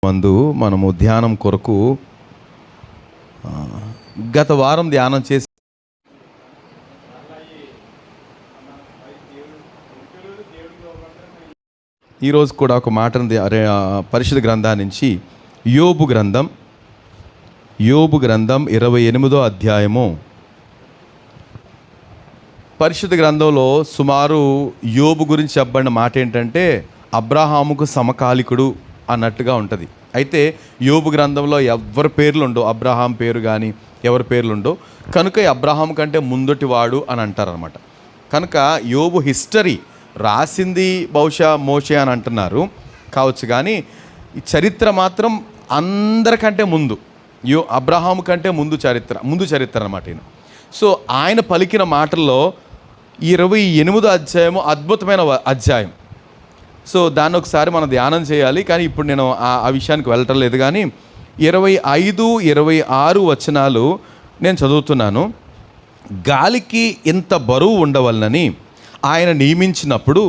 మందు మనము ధ్యానం కొరకు గత వారం ధ్యానం చేసి ఈరోజు కూడా ఒక మాటను పరిశుద్ధ గ్రంథాన్ని నుంచి యోబు గ్రంథం 28వ అధ్యాయము. పరిశుద్ధ గ్రంథంలో సుమారు యోబు గురించి చెప్పబడిన మాట ఏంటంటే అబ్రహాముకు సమకాలికుడు అన్నట్టుగా ఉంటుంది. అయితే యోబు గ్రంథంలో ఎవరి పేర్లు ఉండవు, అబ్రహాం పేరు కానీ ఎవరి పేర్లు ఉండవు. కనుక అబ్రహాం కంటే ముందటివాడు అని అంటారనమాట. కనుక యోబు హిస్టరీ రాసింది బహుశా మోషే అని అంటున్నారు కావచ్చు, కానీ ఈ చరిత్ర మాత్రం అందరికంటే ముందు అబ్రహాము కంటే ముందు చరిత్ర అనమాట ఈయన. సో ఆయన పలికిన మాటల్లో 28వ అధ్యాయము అద్భుతమైన అధ్యాయం. సో దాన్ని ఒకసారి మనం ధ్యానం చేయాలి, కానీ ఇప్పుడు నేను ఆ విషయానికి వెళ్ళటం లేదు. కానీ 25, 26 వచనాలు నేను చదువుతున్నాను. గాలికి ఇంత బరువు ఉండవలనని ఆయన నియమించినప్పుడు,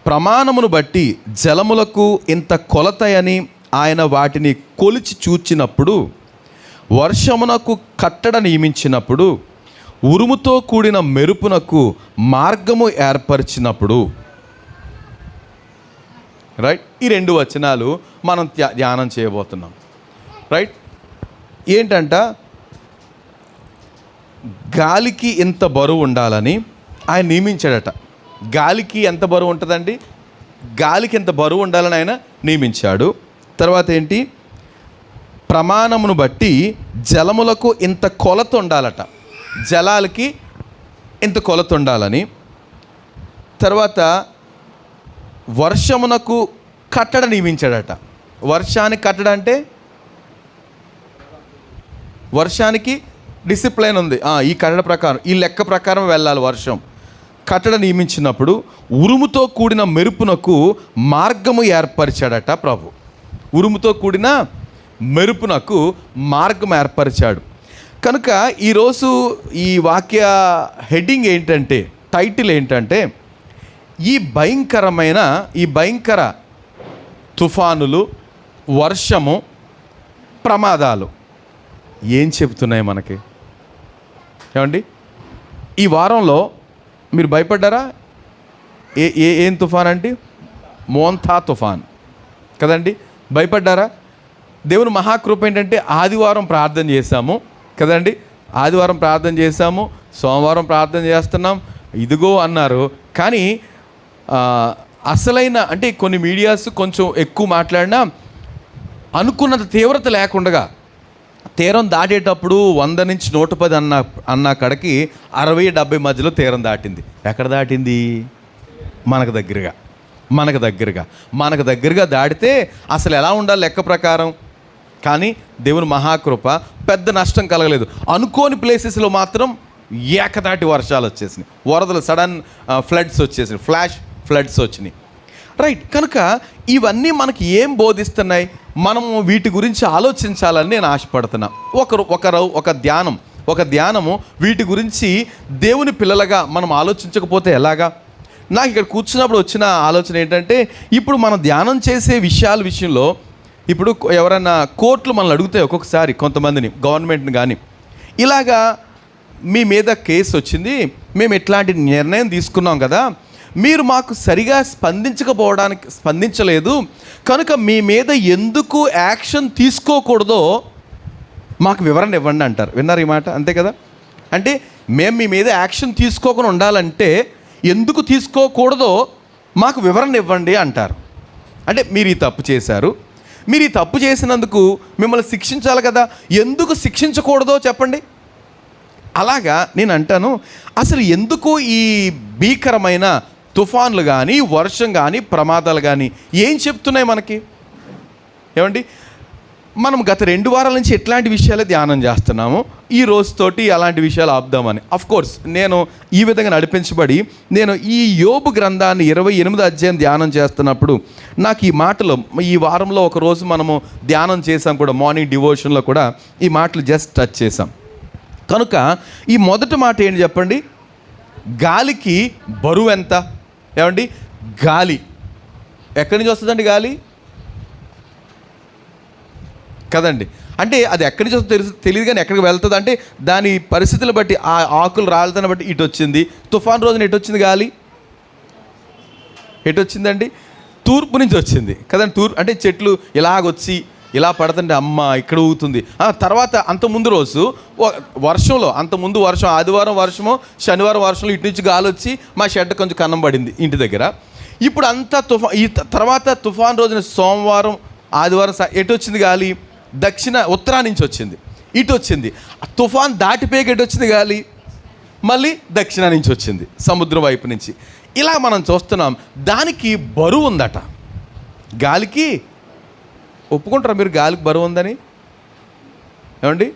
ప్రమాణమును బట్టి జలములకు ఇంత కొలతయని ఆయన వాటిని కొలిచి చూచినప్పుడు, వర్షమునకు కట్టడ నియమించినప్పుడు, ఉరుముతో కూడిన మెరుపునకు మార్గము ఏర్పరిచినప్పుడు. రైట్, ఈ 2 వచనాలు మనం ధ్యానం చేయబోతున్నాం. రైట్, ఏంటంట, గాలికి ఇంత బరువు ఉండాలని ఆయన నియమించాడట. గాలికి ఎంత బరువు ఉంటుందండి? గాలికి ఎంత బరువు ఉండాలని ఆయన నియమించాడు. తర్వాత ఏంటి, ప్రమాణమును బట్టి జలములకు ఇంత కొలత ఉండాలట, జలాలకి ఇంత కొలత ఉండాలని. తర్వాత వర్షమునకు కట్టడ నియమించాడట. వర్షానికి కట్టడ అంటే వర్షానికి డిసిప్లైన్ ఉంది. ఈ కట్టడ ప్రకారం, ఈ లెక్క ప్రకారం వెళ్ళాలి వర్షం. కట్టడ నియమించినప్పుడు ఉరుముతో కూడిన మెరుపునకు మార్గము ఏర్పరిచాడట ప్రభు. ఉరుముతో కూడిన మెరుపునకు మార్గం ఏర్పరిచాడు. కనుక ఈరోజు ఈ వాక్య హెడ్డింగ్ ఏంటంటే, టైటిల్ ఏంటంటే, ఈ భయంకర తుఫానులు, వర్షము, ప్రమాదాలు ఏం చెబుతున్నాయి మనకి? ఏమండి, ఈ వారంలో మీరు భయపడ్డారా? ఏం తుఫాన్ అంటే మోంతా తుఫాన్ కదండి. భయపడ్డారా? దేవుని మహాకృప ఏంటంటే ఆదివారం ప్రార్థన చేశాము కదండి. ఆదివారం ప్రార్థన చేశాము, సోమవారం ప్రార్థన చేస్తున్నాం, ఇదిగో అన్నారు. కానీ అసలైన అంటే కొన్ని మీడియాస్ కొంచెం ఎక్కువ మాట్లాడినా అనుకున్నంత తీవ్రత లేకుండా తీరం దాటేటప్పుడు 100 నుంచి 110 అన్న కడకి 60-70 మధ్యలో తీరం దాటింది. ఎక్కడ దాటింది? మనకు దగ్గరగా దాటితే అసలు ఎలా ఉండాలి లెక్క ప్రకారం. కానీ దేవుని మహాకృప, పెద్ద నష్టం కలగలేదు. అనుకోని ప్లేసెస్లో మాత్రం ఏకదాటి వర్షాలు వచ్చేసినాయి, వరదలు, సడన్ ఫ్లడ్స్ వచ్చేసినాయి, ఫ్లాష్ ఫ్లడ్స్ వచ్చినాయి. రైట్, కనుక ఇవన్నీ మనకి ఏం బోధిస్తున్నాయి? మనము వీటి గురించి ఆలోచించాలని నేను ఆశపడుతున్నా. ఒక ధ్యానము వీటి గురించి దేవుని పిల్లలుగా మనం ఆలోచించకపోతే ఎలాగా? నాకు ఇక్కడ కూర్చున్నప్పుడు వచ్చిన ఆలోచన ఏంటంటే, ఇప్పుడు మనం ధ్యానం చేసే విషయంలో ఇప్పుడు ఎవరైనా కోర్టులు మనల్ని అడుగుతాయి ఒక్కొక్కసారి, కొంతమందిని, గవర్నమెంట్ని కానీ, ఇలాగా మీ మీద కేసు వచ్చింది, మేము ఇట్లాంటి నిర్ణయం తీసుకున్నాం కదా, మీరు మాకు సరిగా స్పందించలేదు కనుక మీ మీద ఎందుకు యాక్షన్ తీసుకోకూడదో మాకు వివరణ ఇవ్వండి అంటారు. విన్నారు ఈ మాట? అంతే కదా. అంటే మేము మీ మీద యాక్షన్ తీసుకోకుండా ఉండాలంటే ఎందుకు తీసుకోకూడదో మాకు వివరణ ఇవ్వండి అంటారు. అంటే మీరు ఈ తప్పు చేశారు, మీరు ఈ తప్పు చేసినందుకు మిమ్మల్ని శిక్షించాలి కదా, ఎందుకు శిక్షించకూడదో చెప్పండి. అలాగా నేను అంటాను, అసలు ఎందుకు ఈ భీకరమైన తుఫాన్లు కానీ, వర్షం కానీ, ప్రమాదాలు కానీ ఏం చెప్తున్నాయి మనకి? ఏమండి, మనం గత 2 వారాల నుంచి ఎట్లాంటి విషయాలే ధ్యానం చేస్తున్నాము. ఈ రోజుతోటి అలాంటి విషయాలు ఆపుదామని. అఫ్కోర్స్ నేను ఈ విధంగా నడిపించబడి నేను ఈ యోబు గ్రంథాన్ని 28వ అధ్యాయం ధ్యానం చేస్తున్నప్పుడు నాకు ఈ మాటలు, ఈ వారంలో ఒక రోజు మనము ధ్యానం చేసాం కూడా, మార్నింగ్ డివోషన్లో కూడా ఈ మాటలు జస్ట్ టచ్ చేసాం. కనుక ఈ మొదటి మాట ఏంటి చెప్పండి? గాలికి బరువు ఎంత? ఏమండి, గాలి ఎక్కడి నుంచి వస్తుందండి? గాలి కదండి. అంటే అది ఎక్కడి నుంచి తెలియదు, కానీ ఎక్కడికి వెళ్తుంది అంటే దాని పరిస్థితులు బట్టి, ఆ ఆకులు రాళ్ళతను బట్టి ఇటు వచ్చింది. తుఫాన్ రోజున ఎటు వచ్చింది గాలి? ఎటు వచ్చిందండి? తూర్పు నుంచి వచ్చింది కదండి. తూర్పు అంటే చెట్లు ఇలాగొచ్చి ఇలా పడుతుంటే అమ్మ ఇక్కడ ఊగుతుంది. తర్వాత అంతకుముందు రోజు వర్షంలో, అంతకుముందు వర్షం, ఆదివారం వర్షమో శనివారం వర్షంలో ఇటు నుంచి గాలి వచ్చి మా షెడ్ కొంచెం కన్నం పడింది ఇంటి దగ్గర. ఇప్పుడు అంతా ఈ తర్వాత తుఫాన్ రోజున సోమవారం ఆదివారం ఎటు వచ్చింది గాలి? ఉత్తరా నుంచి వచ్చింది, ఇటు వచ్చింది. తుఫాన్ దాటిపోయి ఎటు వచ్చింది గాలి? మళ్ళీ దక్షిణ నుంచి వచ్చింది, సముద్రం వైపు నుంచి. ఇలా మనం చూస్తున్నాం. దానికి బరువు ఉందట గాలికి. ఒప్పుకుంటారా మీరు గాలికి బరువు ఉందని? ఏమండి,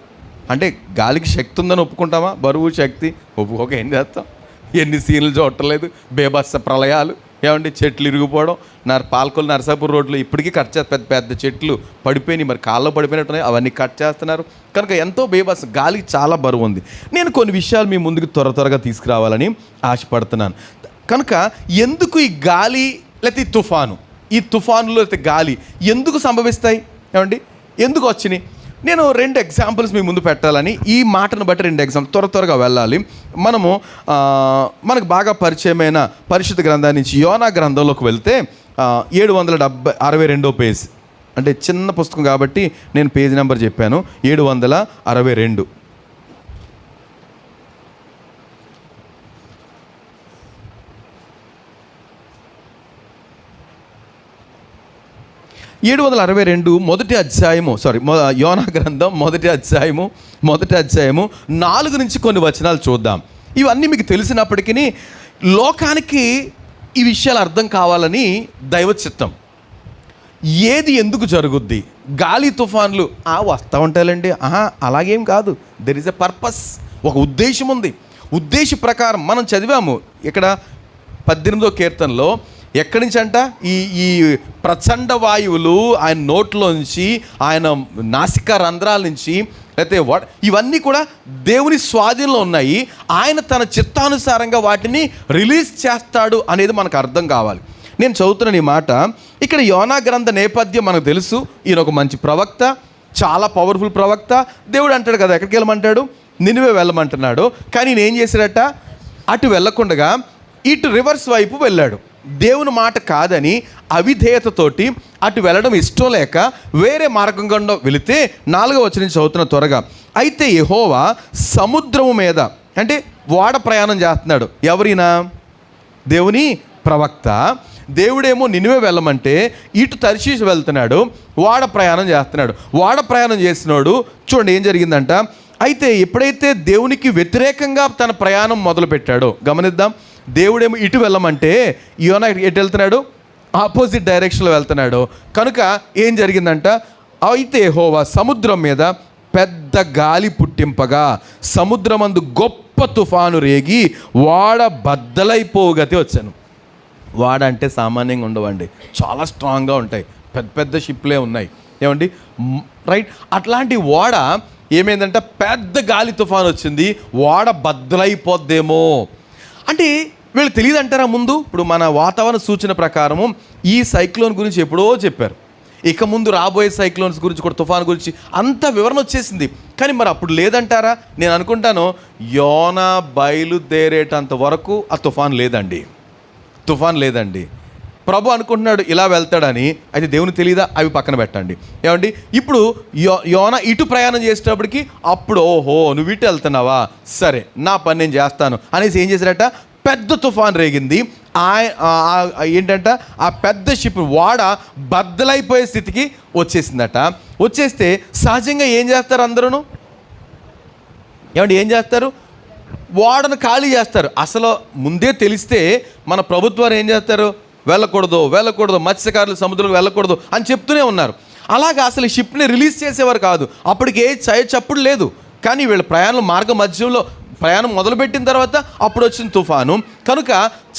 అంటే గాలికి శక్తి ఉందని ఒప్పుకుంటామా? బరువు శక్తి ఒప్పుకోక ఏం చేస్తాం? ఎన్ని సీన్లు చూడట్లేదు, బేబస్స ప్రళయాలు, ఏమండి, చెట్లు ఇరిగిపోవడం. పాల్కొల్లు నరసాపూర్ రోడ్లో ఇప్పటికీ కట్ చేస్తారు, పెద్ద పెద్ద చెట్లు పడిపోయినాయి, మరి కాళ్ళలో పడిపోయినట్టున్నాయి, అవన్నీ కట్ చేస్తున్నారు. కనుక ఎంతో బేబస్, గాలికి చాలా బరువు ఉంది. నేను కొన్ని విషయాలు మీ ముందుకు త్వరగా తీసుకురావాలని ఆశపడుతున్నాను. కనుక ఎందుకు ఈ గాలి లేకపోతే ఈ తుఫాను, ఈ తుఫానులో లేకపోతే గాలి ఎందుకు సంభవిస్తాయి? ఏమండి, ఎందుకు వచ్చినాయి? నేను 2 ఎగ్జాంపుల్స్ మీ ముందు పెట్టాలని, ఈ మాటను బట్టి 2 ఎగ్జాంపుల్ త్వరగా వెళ్ళాలి. మనకు బాగా పరిచయమైన పరిశుద్ధ గ్రంథాన్ని నుంచి యోనా గ్రంథంలోకి వెళ్తే 762 పేజ్, అంటే చిన్న పుస్తకం కాబట్టి నేను పేజ్ నెంబర్ చెప్పాను, 762. 762 మొదటి అధ్యాయము, యోనా గ్రంథం మొదటి అధ్యాయము 4 నుంచి కొన్ని వచనాలు చూద్దాం. ఇవన్నీ మీకు తెలిసినప్పటికీ లోకానికి ఈ విషయాలు అర్థం కావాలని దైవ చిత్తం. ఏది ఎందుకు జరుగుద్ది? గాలి తుఫాన్లు వస్తూ ఉంటాయండి, అలాగేం కాదు. దెర్ ఇస్ ఎ పర్పస్, ఒక ఉద్దేశం ఉంది. ఉద్దేశ ప్రకారం మనం చదివాము ఇక్కడ 18వ కీర్తనలో. ఎక్కడి నుంచి అంట? ఈ ప్రచండ వాయువులు ఆయన నోట్లోంచి, ఆయన నాసికా రంధ్రాల నుంచి, లేకపోతే ఇవన్నీ కూడా దేవుని స్వాధీనంలో ఉన్నాయి. ఆయన తన చిత్తానుసారంగా వాటిని రిలీజ్ చేస్తాడు అనేది మనకు అర్థం కావాలి. నేను చదువుతున్న ఈ మాట. ఇక్కడ యోనా గ్రంథ నేపథ్యం మనకు తెలుసు. ఈయన ఒక మంచి ప్రవక్త, చాలా పవర్ఫుల్ ప్రవక్త. దేవుడు అంటాడు కదా, ఎక్కడికి వెళ్ళమంటాడు? నినివే వెళ్ళమంటున్నాడు. కానీ ఈయన ఏం చేశాడట? అటు వెళ్ళకుండా ఇటు రివర్స్ వైపు వెళ్ళాడు. దేవుని మాట కాదని అవిధేయతతోటి అటు వెళ్ళడం ఇష్టం లేక వేరే మార్గం గుండా వెళితే 4వ వచనం చదువుతున్న త్వరగా. అయితే యెహోవా సముద్రము మీద, అంటే ఓడ ప్రయాణం చేస్తున్నాడు. ఎవరైనా? దేవుని ప్రవక్త. దేవుడేమో నినివే వెళ్ళమంటే ఇటు తర్షీషు వెళ్తున్నాడు, ఓడ ప్రయాణం చేస్తున్నాడు. ఓడ ప్రయాణం చేసినాడు. చూడండి ఏం జరిగిందంట. అయితే ఎప్పుడైతే దేవునికి వ్యతిరేకంగా తన ప్రయాణం మొదలుపెట్టాడో గమనిద్దాం. దేవుడేమో ఇటు వెళ్ళమంటే యోనా ఎటు వెళ్తున్నాడు? ఆపోజిట్ డైరెక్షన్లో వెళ్తున్నాడు. కనుక ఏం జరిగిందంట? అయితే యెహోవా సముద్రం మీద పెద్ద గాలి పుట్టింపగా సముద్రమందు గొప్ప తుఫాను రేగి ఓడ బద్దలైపోగతి వచ్చాను. ఓడ అంటే సామాన్యంగా ఉండవండి, చాలా స్ట్రాంగ్గా ఉంటాయి, పెద్ద పెద్ద షిప్లే ఉన్నాయి. ఏమండి, రైట్? అట్లాంటి ఓడ ఏమైందంట? పెద్ద గాలి తుఫాను వచ్చింది, ఓడ బద్దలైపోద్దేమో అంటే వీళ్ళు తెలియదు అంటారా? ముందు ఇప్పుడు మన వాతావరణ సూచన ప్రకారము ఈ సైక్లోన్ గురించి ఎప్పుడో చెప్పారు. ఇక ముందు రాబోయే సైక్లోన్స్ గురించి కూడా, తుఫాన్ గురించి అంత వివరణ వచ్చేసింది. కానీ మరి అప్పుడు లేదంటారా? నేను అనుకుంటాను యోనా బయలుదేరేటంత వరకు ఆ తుఫాన్ లేదండి. ప్రభు అనుకుంటున్నాడు ఇలా వెళ్తాడని. అయితే దేవుని తెలియదా? అవి పక్కన పెట్టండి. ఏమండి, ఇప్పుడు యోనా ఇటు ప్రయాణం చేసేటప్పటికి అప్పుడు ఓహో నువ్వు ఇటు వెళ్తున్నావా, సరే నా పని నేను చేస్తాను అనేసి ఏం చేశారట? పెద్ద తుఫాన్ రేగింది. ఏంటంట? ఆ పెద్ద షిప్ ఓడ బద్దలైపోయే స్థితికి వచ్చేసిందట. వచ్చేస్తే సహజంగా ఏం చేస్తారు అందరూ? ఏమండి, ఏం చేస్తారు? ఓడను ఖాళీ చేస్తారు. అసలు ముందే తెలిస్తే మన ప్రభుత్వాలు ఏం చేస్తారు? వెళ్ళకూడదు, మత్స్యకారులు సముద్రంలో వెళ్ళకూడదు అని చెప్తూనే ఉన్నారు. అలాగా అసలు ఈ షిప్ని రిలీజ్ చేసేవారు కాదు. అప్పటికి చప్పుడు లేదు. కానీ వీళ్ళ మార్గ మధ్యంలో ప్రయాణం మొదలుపెట్టిన తర్వాత అప్పుడు వచ్చిన తుఫాను. కనుక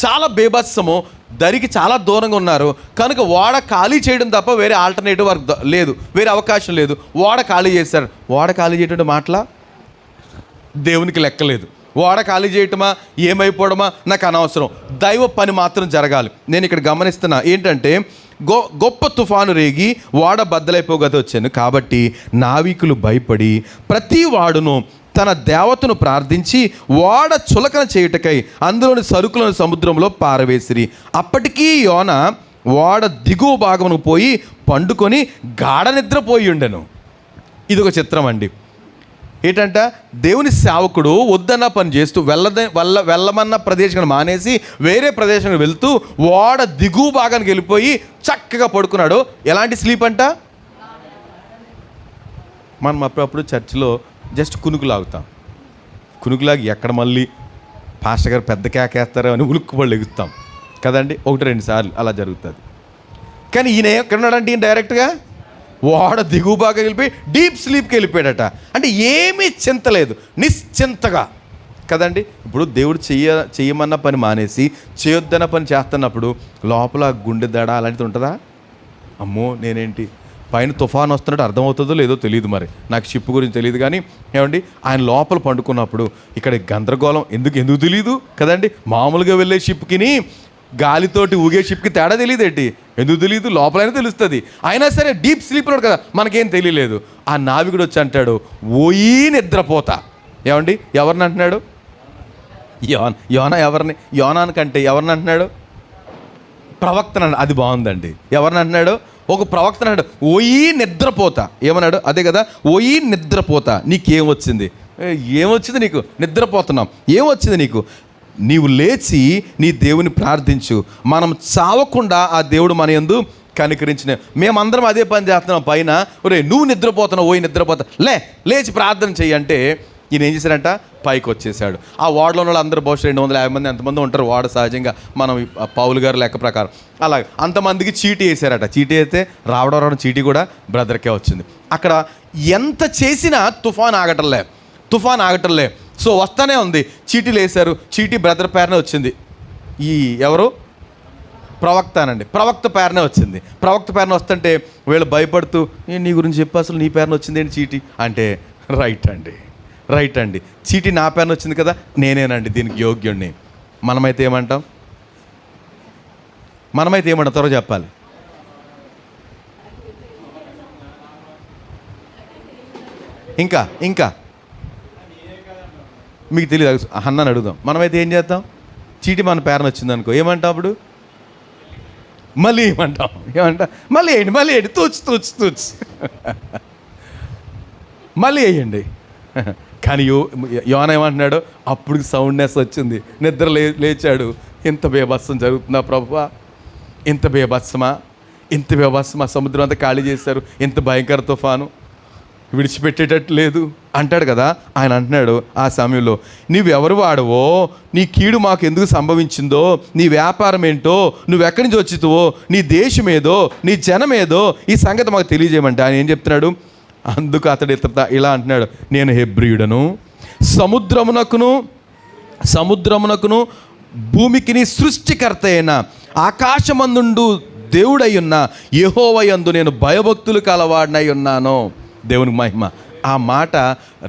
చాలా బేభత్సము, దరికి చాలా దూరంగా ఉన్నారు. కనుక ఓడ ఖాళీ చేయడం తప్ప వేరే ఆల్టర్నేటివ్ వర్క్ లేదు, వేరే అవకాశం లేదు. ఓడ ఖాళీ చేశారు. ఓడ ఖాళీ చేయడం మాటలా? దేవునికి లెక్కలేదు. ఓడ ఖాళీ చేయటమా, ఏమైపోవడమా నాకు అనవసరం. దైవ పని మాత్రం జరగాలి. నేను ఇక్కడ గమనిస్తున్నా ఏంటంటే గొప్ప తుఫాను రేగి ఓడ బద్దలైపోగత వచ్చాను. కాబట్టి నావికులు భయపడి ప్రతి వాడును తన దేవతను ప్రార్థించి ఓడ చులకన చేయుటకై అందులోని సరుకులను సముద్రంలో పారవేసిరి. అప్పటికీ యోన ఓడ దిగువ భాగమును పోయి పండుకొని గాఢ నిద్రపోయి ఉండెను. ఇది ఒక చిత్రం అండి. ఏంటంట, దేవుని సేవకుడు వద్దన్న పని చేస్తూ వెళ్ళమన్న ప్రదేశం మానేసి వేరే ప్రదేశానికి వెళ్తూ ఓడ దిగువ భాగానికి వెళ్ళిపోయి చక్కగా పడుకున్నాడు. ఎలాంటి స్లీప్ అంట? మనం అప్పుడప్పుడు చర్చిలో జస్ట్ కునుకులాగుతాం. కునుకులాగి ఎక్కడ మళ్ళీ పాస్టర్ గారు పెద్ద కేకేస్తారో అని ఉలుక్కుపళ్ళు ఎగుస్తాం కదండి. 1-2 సార్లు అలా జరుగుతుంది. కానీ ఈయన ఎక్కడ ఉన్నాడంటే ఈయన డైరెక్ట్గా ఓడ దిగువ బాగా వెళ్ళిపోయి డీప్ స్లీప్కి వెళ్ళిపోయాడట. అంటే ఏమీ చింత లేదు, నిశ్చింతగా కదండి. ఇప్పుడు దేవుడు చెయ్యమన్న పని మానేసి చేయొద్దన్న పని చేస్తున్నప్పుడు లోపల గుండె దడ అలాంటిది ఉంటుందా? అమ్మో నేనేంటి పైన తుఫాను వస్తున్నట్టు అర్థమవుతుందో లేదో తెలియదు, మరి నాకు షిప్ గురించి తెలియదు. కానీ ఏమండి, ఆయన లోపల పండుకున్నప్పుడు ఇక్కడ గందరగోళం ఎందుకు తెలియదు కదండి. మామూలుగా వెళ్ళే షిప్కిని గాలితోటి ఊగే షిప్కి తేడా తెలియదు ఏంటి? ఎందుకు తెలియదు? లోపలైనా తెలుస్తుంది. అయినా సరే డీప్ స్లీప్ ఉన్నాడు కదా, మనకేం తెలియలేదు. ఆ నావికుడు వచ్చి అంటాడు, ఓయి నిద్రపోతా. ఏమండి, ఎవరిని అంటున్నాడు? యోన ఎవరిని? యోనానికంటే ఎవరిని అంటున్నాడు? ప్రవక్తన. అది బాగుందండి. ఎవరిని అంటున్నాడు? ఒక ప్రవక్త అన్నాడు, ఓయి నిద్రపోతా. ఏమన్నాడు? అదే కదా, ఓయి నిద్రపోతా. నీకేమొచ్చింది? ఏమొచ్చింది నీకు? నిద్రపోతున్నాం. ఏమొచ్చింది నీకు? నీవు లేచి నీ దేవుని ప్రార్థించు, మనం చావకుండా ఆ దేవుడు మన యందు కనికరించిన. మేమందరం అదే పని చేస్తున్నాం పైన. ఒరే నువ్వు నిద్రపోతున్నావు, ఓయి నిద్రపోతా, లేచి ప్రార్థన చెయ్యి అంటే ఈయన ఏం చేశాడంట? పైకి వచ్చేసాడు. ఆ వార్డులో ఉన్న వాళ్ళు అందరూ బహుశా 250 మంది ఎంతమంది ఉంటారు వార్డు సహజంగా, మనం పౌలు గారు లెక్క ప్రకారం. అలాగే అంతమందికి చీటీ వేసారట. చీటీ అయితే రావడం చీటీ కూడా బ్రదర్కే వచ్చింది. అక్కడ ఎంత చేసినా తుఫాన్ ఆగటంలే. సో వస్తానే ఉంది. చీటీలు వేశారు, చీటీ బ్రదర్ పేరునే వచ్చింది. ఈ ఎవరు? ప్రవక్తనండి. ప్రవక్త పేరునే వచ్చింది. ప్రవక్త పేరున వస్తుంటే వీళ్ళు భయపడుతూ, నీ గురించి చెప్పి అసలు నీ పేరున వచ్చింది ఏంటి చీటీ అంటే, రైట్ అండి చీటీ నా పేరున వచ్చింది కదా, నేనేనండి దీనికి యోగ్యుణ్ణి. మనమైతే ఏమంటాం? త్వరగా చెప్పాలి. ఇంకా మీకు తెలియదు, అన్నాను అడుగుదాం. మనమైతే ఏం చేద్దాం? చీటీ మన పేరున వచ్చింది అనుకో, ఏమంటాం అప్పుడు? మళ్ళీ మళ్ళీ ఏంటి తూచు మళ్ళీ వేయండి. కానీ యోన ఏమంటున్నాడు? అప్పుడు సౌండ్నెస్ వచ్చింది, నిద్ర లేచాడు. ఇంత బేభత్సం జరుగుతుందా ప్రభువా? ఇంత బేభత్సమా? సముద్రం అంతా ఖాళీ చేశారు, ఇంత భయంకర తుఫాను, విడిచిపెట్టేటట్టు లేదు అంటాడు కదా. ఆయన అంటున్నాడు ఆ సమయంలో, నీవెవరు వాడవో, నీ కీడు మాకు ఎందుకు సంభవించిందో, నీ వ్యాపారం ఏంటో, నువ్వెక్కడి నుంచి వచ్చితువో, నీ దేశమేదో, నీ జనమేదో, ఈ సంగతి మాకు తెలియజేయమంటే ఆయన ఏం చెప్తున్నాడు? అందుకు అతడు ఇలా అంటున్నాడు, నేను హెబ్రీయుడను, సముద్రమునకును భూమికిని సృష్టికర్త అయిన ఆకాశమందుండు దేవుడయ్యున్న యెహోవా యందు నేను భయభక్తులు కలవాడినై ఉన్నాను. దేవునికి మహిమ. ఆ మాట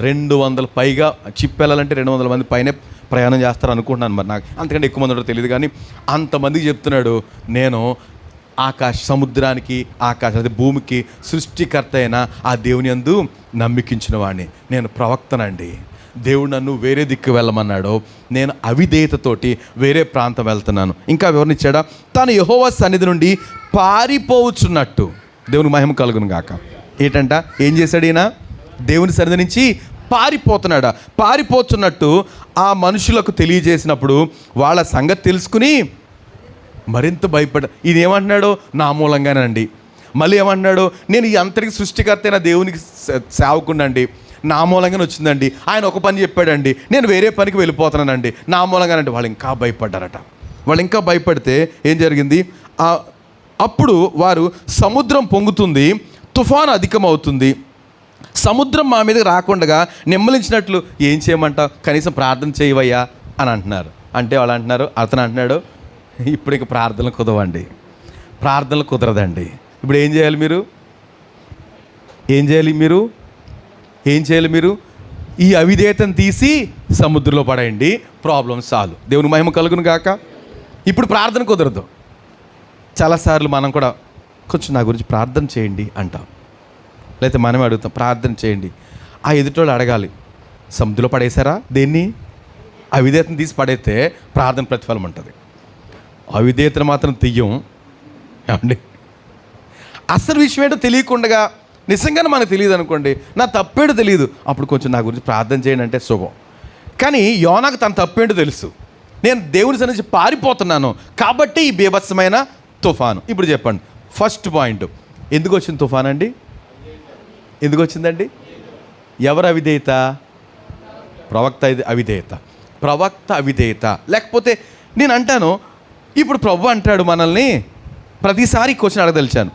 200 పైగా చిప్ వెళ్ళాలంటే 200 మంది పైనే ప్రయాణం చేస్తారు అనుకుంటున్నాను. మరి నాకు అంతకంటే ఎక్కువ మంది తెలియదు, కానీ అంతమందికి చెప్తున్నాడు, నేను సముద్రానికి అదే భూమికి సృష్టికర్త అయిన ఆ దేవుని యందు నమ్మికించిన వాడిని, నేను ప్రవక్తనండి. దేవుడు నన్ను వేరే దిక్కు వెళ్ళమన్నాడు, నేను అవిధేయతతోటి వేరే ప్రాంతం వెళ్తున్నాను. ఇంకా వివరణిచ్చాడా? తాను యెహోవా సన్నిధి నుండి పారిపోవచ్చున్నట్టు. దేవునికి మహిమ కలుగును గాక. ఏంటంట? ఏం చేశాడు ఈయన? దేవుని సన్నిధి నుంచి పారిపోతున్నట్టు ఆ మనుషులకు తెలియజేసినప్పుడు వాళ్ళ సంగతి తెలుసుకుని మరింత ఈయన ఏమంటున్నాడు? నా మూలంగానండి. మళ్ళీ ఏమంటున్నాడు? నేను ఈ అంతరికి సృష్టికర్త అయిన దేవునికి సేవకుండండి, నా మూలంగానే వచ్చిందండి. ఆయన ఒక పని చెప్పాడండి, నేను వేరే పనికి వెళ్ళిపోతున్నానండి, నా మూలంగానండి. వాళ్ళు ఇంకా భయపడ్డారట. వాళ్ళు ఇంకా భయపడితే ఏం జరిగింది? అప్పుడు వారు, సముద్రం పొంగుతుంది, తుఫాను అధికమవుతుంది, సముద్రం మా మీదకి రాకుండా నెమ్మలించినట్లు ఏం చేయమంటావు? కనీసం ప్రార్థన చేయవయ్యా అని అంటున్నారు. అంటే వాళ్ళు అంటున్నారు, అతను అంటున్నాడు, ఇప్పుడు ఇక ప్రార్థనలు కుదరదండి. ఇప్పుడు ఏం చేయాలి మీరు? ఈ అవిధేయతను తీసి సముద్రంలో పడేయండి, ప్రాబ్లం సాల్వ్. దేవుని మహిమ కలుగును గాక. ఇప్పుడు ప్రార్థన కుదరదు. చాలాసార్లు మనం కూడా కొంచెం నా గురించి ప్రార్థన చేయండి అంటాం. లేకపోతే మనమే అడుగుతాం, ప్రార్థన చేయండి. ఆ ఎదుటోళ్ళు అడగాలి, సముద్రంలో పడేశారా దేన్ని? అవిధేయతను తీసి పడేస్తే ప్రార్థన ప్రతిఫలం ఉంటుంది. అవిధేయతను మాత్రం తీయం ఏమండి. అసలు విషయం ఏంటో తెలియకుండా నిజంగానే మనకు తెలియదు అనుకోండి, నా తప్పేంటో తెలియదు, అప్పుడు కొంచెం నా గురించి ప్రార్థన చేయండి అంటే శుభం. కానీ యోనాకు తన తప్పేంటో తెలుసు, నేను దేవుని సన్నిధించి పారిపోతున్నాను కాబట్టి ఈ బీభత్సమైన తుఫాను. ఇప్పుడు చెప్పండి, ఫస్ట్ పాయింట్, ఎందుకు వచ్చింది తుఫాన్ అండి? ఎందుకు వచ్చిందండి? ఎవరు అవిధేయత? ప్రవక్త అవిధేయత. ప్రవక్త అవిధేయత. లేకపోతే నేను అంటాను, ఇప్పుడు ప్రభు అంటాడు మనల్ని, ప్రతిసారి క్వశ్చన్ అడగదలిచాను,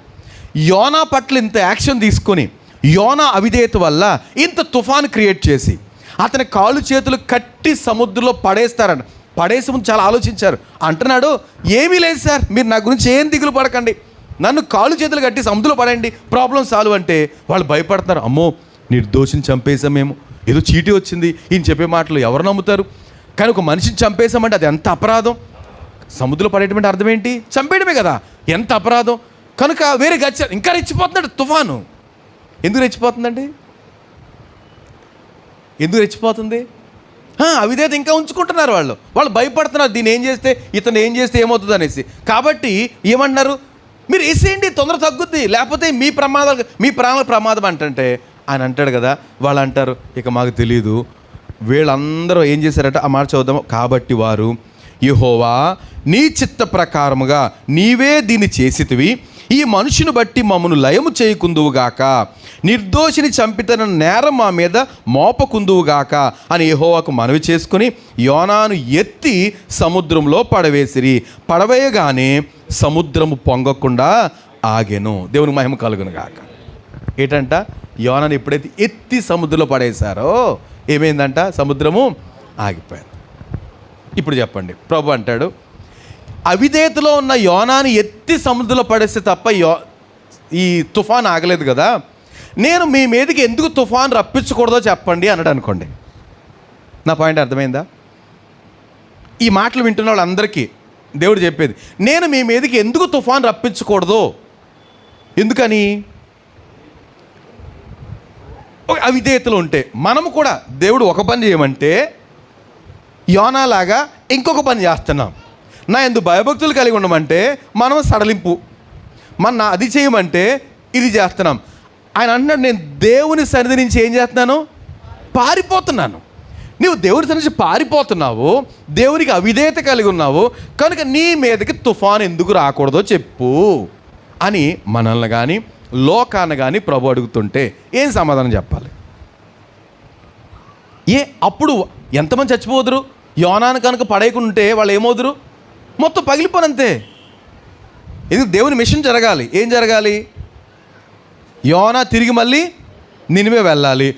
యోనా పట్ల ఇంత యాక్షన్ తీసుకొని యోనా అవిధేయత వల్ల ఇంత తుఫాను క్రియేట్ చేసి అతని కాళ్ళు చేతులు కట్టి సముద్రంలో పడేస్తారని పడేసే ముందు చాలా ఆలోచించారు. అంటున్నాడు, ఏమీ లేదు సార్, మీరు నా గురించి ఏం దిగులు పడకండి, నన్ను కాళ్ళు చేతులు కట్టి సముద్రంలో పడండి, ప్రాబ్లం సాల్వ్ అంటే వాళ్ళు భయపడతారు. అమ్మో నిర్దోషిని చంపేసాం మేము, ఏదో చీటీ వచ్చింది, ఈయన చెప్పే మాటలు ఎవరు నమ్ముతారు? కానీ ఒక మనిషిని చంపేసామంటే అది ఎంత అపరాధం. సముద్రంలో పడేయటం అర్థం ఏంటి? చంపేయడమే కదా, ఎంత అపరాధం. కనుక వేరే గచ్చ ఇంకా రెచ్చిపోతున్నాడు తుఫాను. ఎందుకు రెచ్చిపోతుందండి? ఎందుకు రెచ్చిపోతుంది? అవిధేయత ఇంకా ఉంచుకుంటున్నారు వాళ్ళు భయపడుతున్నారు, దీన్ని ఏం చేస్తే ఇతను ఏం చేస్తే ఏమవుతుంది అనేసి. కాబట్టి ఏమంటున్నారు, మీరు వేసేయండి, తొందర తగ్గుద్ది, లేకపోతే మీ ప్రాణాల ప్రమాదం అంటే ఆయన అంటాడు కదా. వాళ్ళు అంటారు, ఇక మాకు తెలియదు. వీళ్ళందరూ ఏం చేశారట, ఆ మాట చదువుదాము. కాబట్టి వారు, యెహోవా నీ చిత్త ప్రకారముగా నీవే దీన్ని చేసితివి, ఈ మనుషుని బట్టి మమ్మను లయము చేయకుందువుగాక, నిర్దోషిని చంపితన నేరం మా మీద మోపకుందువుగాక అని యెహోవాకు మనవి చేసుకుని యోనాను ఎత్తి సముద్రంలో పడవేసిరి. పడవేయగానే సముద్రము పొంగకుండా ఆగెను. దేవుని మహిమ కలుగును గాక. ఏంటంట, యోనాను ఎప్పుడైతే ఎత్తి సముద్రంలో పడేశారో ఏమైందంట, సముద్రము ఆగిపోయింది. ఇప్పుడు చెప్పండి, ప్రభు అంటాడు, అవిధేయతలో ఉన్న యోనాని ఎత్తి సముద్రంలో పడేస్తే తప్ప ఈ తుఫాన్ ఆగలేదు కదా, నేను మీ మీదకి ఎందుకు తుఫాన్ రప్పించకూడదో చెప్పండి అన్నాడు అనుకోండి. నా పాయింట్ అర్థమైందా? ఈ మాటలు వింటున్న వాళ్ళందరికీ దేవుడు చెప్పేది, నేను మీ మీదకి ఎందుకు తుఫాన్ రప్పించకూడదు, ఎందుకని? అవిధేయతలు ఉంటే మనము కూడా దేవుడు ఒక పని చేయమంటే యోనాలాగా ఇంకొక పని చేస్తున్నాం. నా ఎందుకు భయభక్తులు కలిగి ఉండమంటే మనం సడలింపు, మన అది చేయమంటే ఇది చేస్తున్నాం. ఆయన అంటున్నాడు, నేను దేవుని సన్నిధి నుంచి ఏం చేస్తున్నాను? పారిపోతున్నాను. నువ్వు దేవుని సన్నిధి నుంచి పారిపోతున్నావు, దేవునికి అవిధేయత కలిగి ఉన్నావు, కనుక నీ మీదకి తుఫాన్ ఎందుకు రాకూడదో చెప్పు అని మనల్ని కానీ లోకాన్ని కానీ ప్రభు అడుగుతుంటే ఏం సమాధానం చెప్పాలి? అప్పుడు ఎంతమంది చచ్చిపోదురు? యోనాను కనుక పడేయకుంటే వాళ్ళు ఏమవుదురు? మొత్తం పగిలిపోనంతే. ఇది దేవుని మిషన్ జరగాలి. ఏం జరగాలి? యోనా తిరిగి మళ్ళీ నినివే వెళ్ళాలి.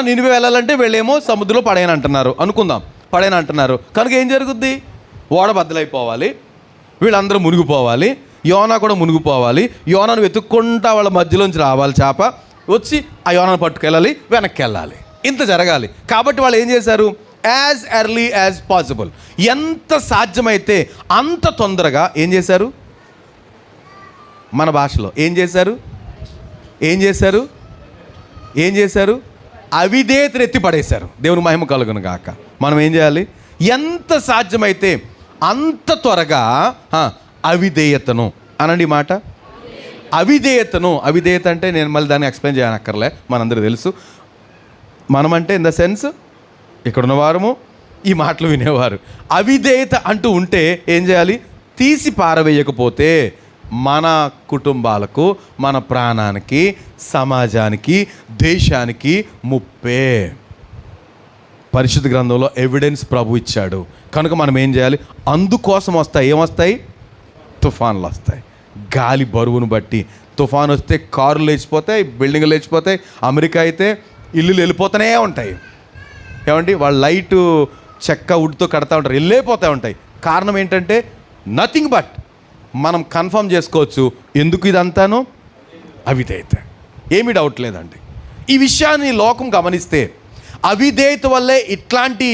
నినివే వెళ్ళాలంటే వీళ్ళేమో సముద్రంలో పడేయనంటున్నారు అనుకుందాం, పడేయనంటున్నారు కనుక ఏం జరుగుద్ది? ఓడ బద్దలైపోవాలి, వీళ్ళందరూ మునిగిపోవాలి, యోనా కూడా మునిగిపోవాలి, యోనాను వెతుక్కుంటా వాళ్ళ మధ్యలోంచి రావాలి చేప, వచ్చి ఆ యోనాను పట్టుకెళ్ళాలి, వెనక్కి వెళ్ళాలి, ఇంత జరగాలి. కాబట్టి వాళ్ళు ఏం చేశారు? యాజ్ ఎర్లీ యాజ్ పాసిబుల్, ఎంత సాధ్యమైతే అంత తొందరగా ఏం చేశారు? మన భాషలో ఏం చేశారు? అవిధేయతను ఎత్తి పడేశారు. దేవుని మహిమ కలుగును గాక. మనం ఏం చేయాలి? ఎంత సాధ్యమైతే అంత త్వరగా అవిధేయతను అనండి మాట. అవిధేయత అంటే నేను మళ్ళీ దాన్ని ఎక్స్ప్లెయిన్ చేయనక్కర్లే, మనందరూ తెలుసు. మనమంటే ఇన్ ద సెన్స్ ఇక్కడున్న వారము, ఈ మాటలు వినేవారు. అవిధేయత అంటూ ఉంటే ఏం చేయాలి? తీసి పారవేయకపోతే మన కుటుంబాలకు, మన ప్రాణానికి, సమాజానికి, దేశానికి ముప్పే. పరిశుద్ధ గ్రంథంలో ఎవిడెన్స్ ప్రభు ఇచ్చాడు. కనుక మనం ఏం చేయాలి? అందుకోసం ఏమొస్తాయి? తుఫాన్లు వస్తాయి. గాలి బరువును బట్టి తుఫాన్ వస్తే కారులు లేచిపోతాయి, బిల్డింగ్లు లేచిపోతాయి. అమెరికా అయితే ఇల్లులు వెళ్ళిపోతూనే ఉంటాయి. ఏమండి, వాళ్ళు లైటు చెక్క వుడ్తో కడతా ఉంటారు, వెళ్ళిపోతూ ఉంటాయి. కారణం ఏంటంటే నథింగ్ బట్ మనం కన్ఫర్మ్ చేసుకోవచ్చు ఎందుకు ఇదంతాను అవిధేయత. ఏమీ డౌట్ లేదండి. ఈ విషయాన్ని లోకం గమనిస్తే, అవిధేయత వల్లే ఇట్లాంటి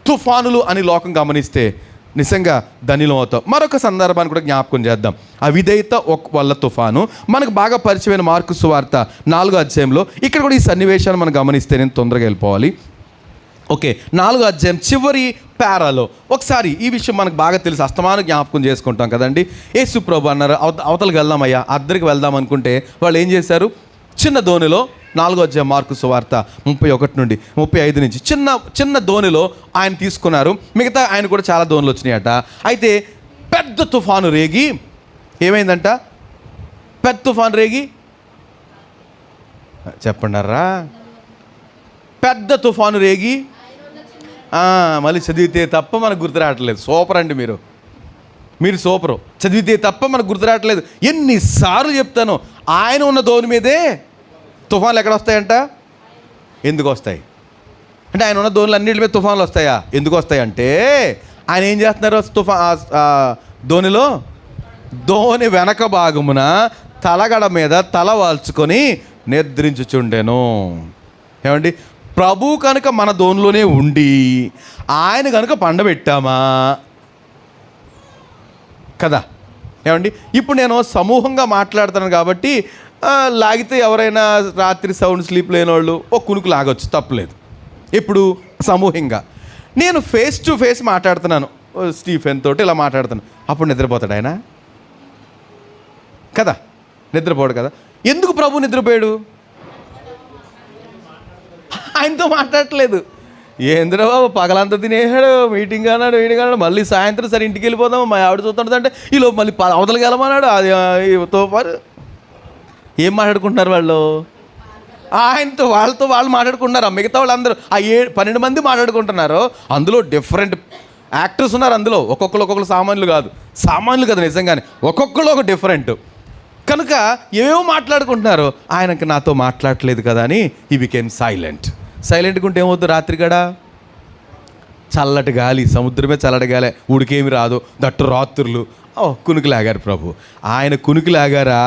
తుఫానులు అని లోకం గమనిస్తే నిజంగా ధనిలం అవుతాం. మరొక సందర్భాన్ని కూడా జ్ఞాపకం చేద్దాం. అవిధేయత వల్ల తుఫాను. మనకు బాగా పరిచయమైన మార్కు సువార్త 4వ అధ్యాయంలో ఇక్కడ కూడా ఈ సన్నివేశాన్ని మనం గమనిస్తే నేను తొందరగా వెళ్ళిపోవాలి. ఓకే, 4వ అధ్యాయం చివరి పారాలో ఒకసారి ఈ విషయం మనకు బాగా తెలుసు, అస్తమానం జ్ఞాపకం చేసుకుంటాం కదండి. యేసు ప్రభు అన్నారు అవతలకు వెళ్దామయ్యా, అద్దరికి వెళ్దాం అనుకుంటే వాళ్ళు ఏం చేశారు? చిన్న దోణిలో 4వ అధ్యాయం మార్కు సువార్త 31 నుండి 35 నుంచి చిన్న దోణిలో ఆయన తీసుకున్నారు. మిగతా ఆయన కూడా చాలా దోణులు వచ్చినాయట. అయితే పెద్ద తుఫాను రేగి ఏమైందంట? పెద్ద తుఫాను రేగి చెప్పండారా, పెద్ద తుఫాను రేగి మళ్ళీ చదివితే తప్ప మనకు గుర్తు రావట్లేదు. సూపర్ అండి, మీరు సూపరు. చదివితే తప్ప మనకు గుర్తు రావట్లేదు. ఎన్నిసార్లు చెప్తాను, ఆయన ఉన్న దోణి మీదే తుఫాన్లు ఎక్కడ వస్తాయంట? ఎందుకు వస్తాయి అంటే ఆయన ఉన్న దోణులు అన్నింటి మీద తుఫాన్లు వస్తాయా? ఎందుకు వస్తాయంటే ఆయన ఏం చేస్తున్నారు? దోణిలో దోణి వెనక భాగమున తలగడ మీద తల వాల్చుకొని నిద్రించుచుండెను. ఏమండి, ప్రభు కనుక మన దోణిలోనే ఉండి ఆయన కనుక పండబెట్టామా కదా. ఏమండి, ఇప్పుడు నేను సమూహంగా మాట్లాడుతున్నాను కాబట్టి లాగితే ఎవరైనా రాత్రి సౌండ్ స్లీప్ లేని వాళ్ళు ఒక కునుకు లాగొచ్చు, తప్పలేదు. ఇప్పుడు సమూహంగా నేను ఫేస్ టు ఫేస్ మాట్లాడుతున్నాను స్టీఫెన్ తోటి, ఇలా మాట్లాడుతున్నాను, అప్పుడు నిద్రపోతాడు ఆయన కదా? నిద్రపోడు కదా. ఎందుకు ప్రభు నిద్రపోయాడు? ఆయనతో మాట్లాడట్లేదు. ఏంద్ర బాబు పగలంతా తినేసాడు, మీటింగ్ అన్నాడు, మళ్ళీ సాయంత్రం సరే ఇంటికి వెళ్ళిపోదాం, మా ఆవిడ చూస్తుంటుందంటే ఈలోపు మళ్ళీ అవతలకి వెళ్ళమన్నాడు. అదితో పాటు ఏం మాట్లాడుకుంటున్నారు వాళ్ళు? ఆయనతో వాళ్ళు మాట్లాడుకుంటున్నారు. మిగతా వాళ్ళందరూ 12 మంది మాట్లాడుకుంటున్నారు. అందులో డిఫరెంట్ యాక్టర్స్ ఉన్నారు. అందులో ఒక్కొక్కరు సామాన్యులు కాదు నిజంగానే, ఒక్కొక్కరు ఒక డిఫరెంట్. కనుక ఏవో మాట్లాడుకుంటున్నారు. ఆయనకి నాతో మాట్లాడట్లేదు కదా అని ఈ బికేమ్ సైలెంట్గా ఉంటే ఏమవుతుంది? రాత్రి గడ చల్లటి గాలి, సముద్రమే చల్లటి గాలి, ఉడికేమి రాదు, దట్టు రాత్రులు. కునికి లాగారు ప్రభు. ఆయన కునికి లాగారా,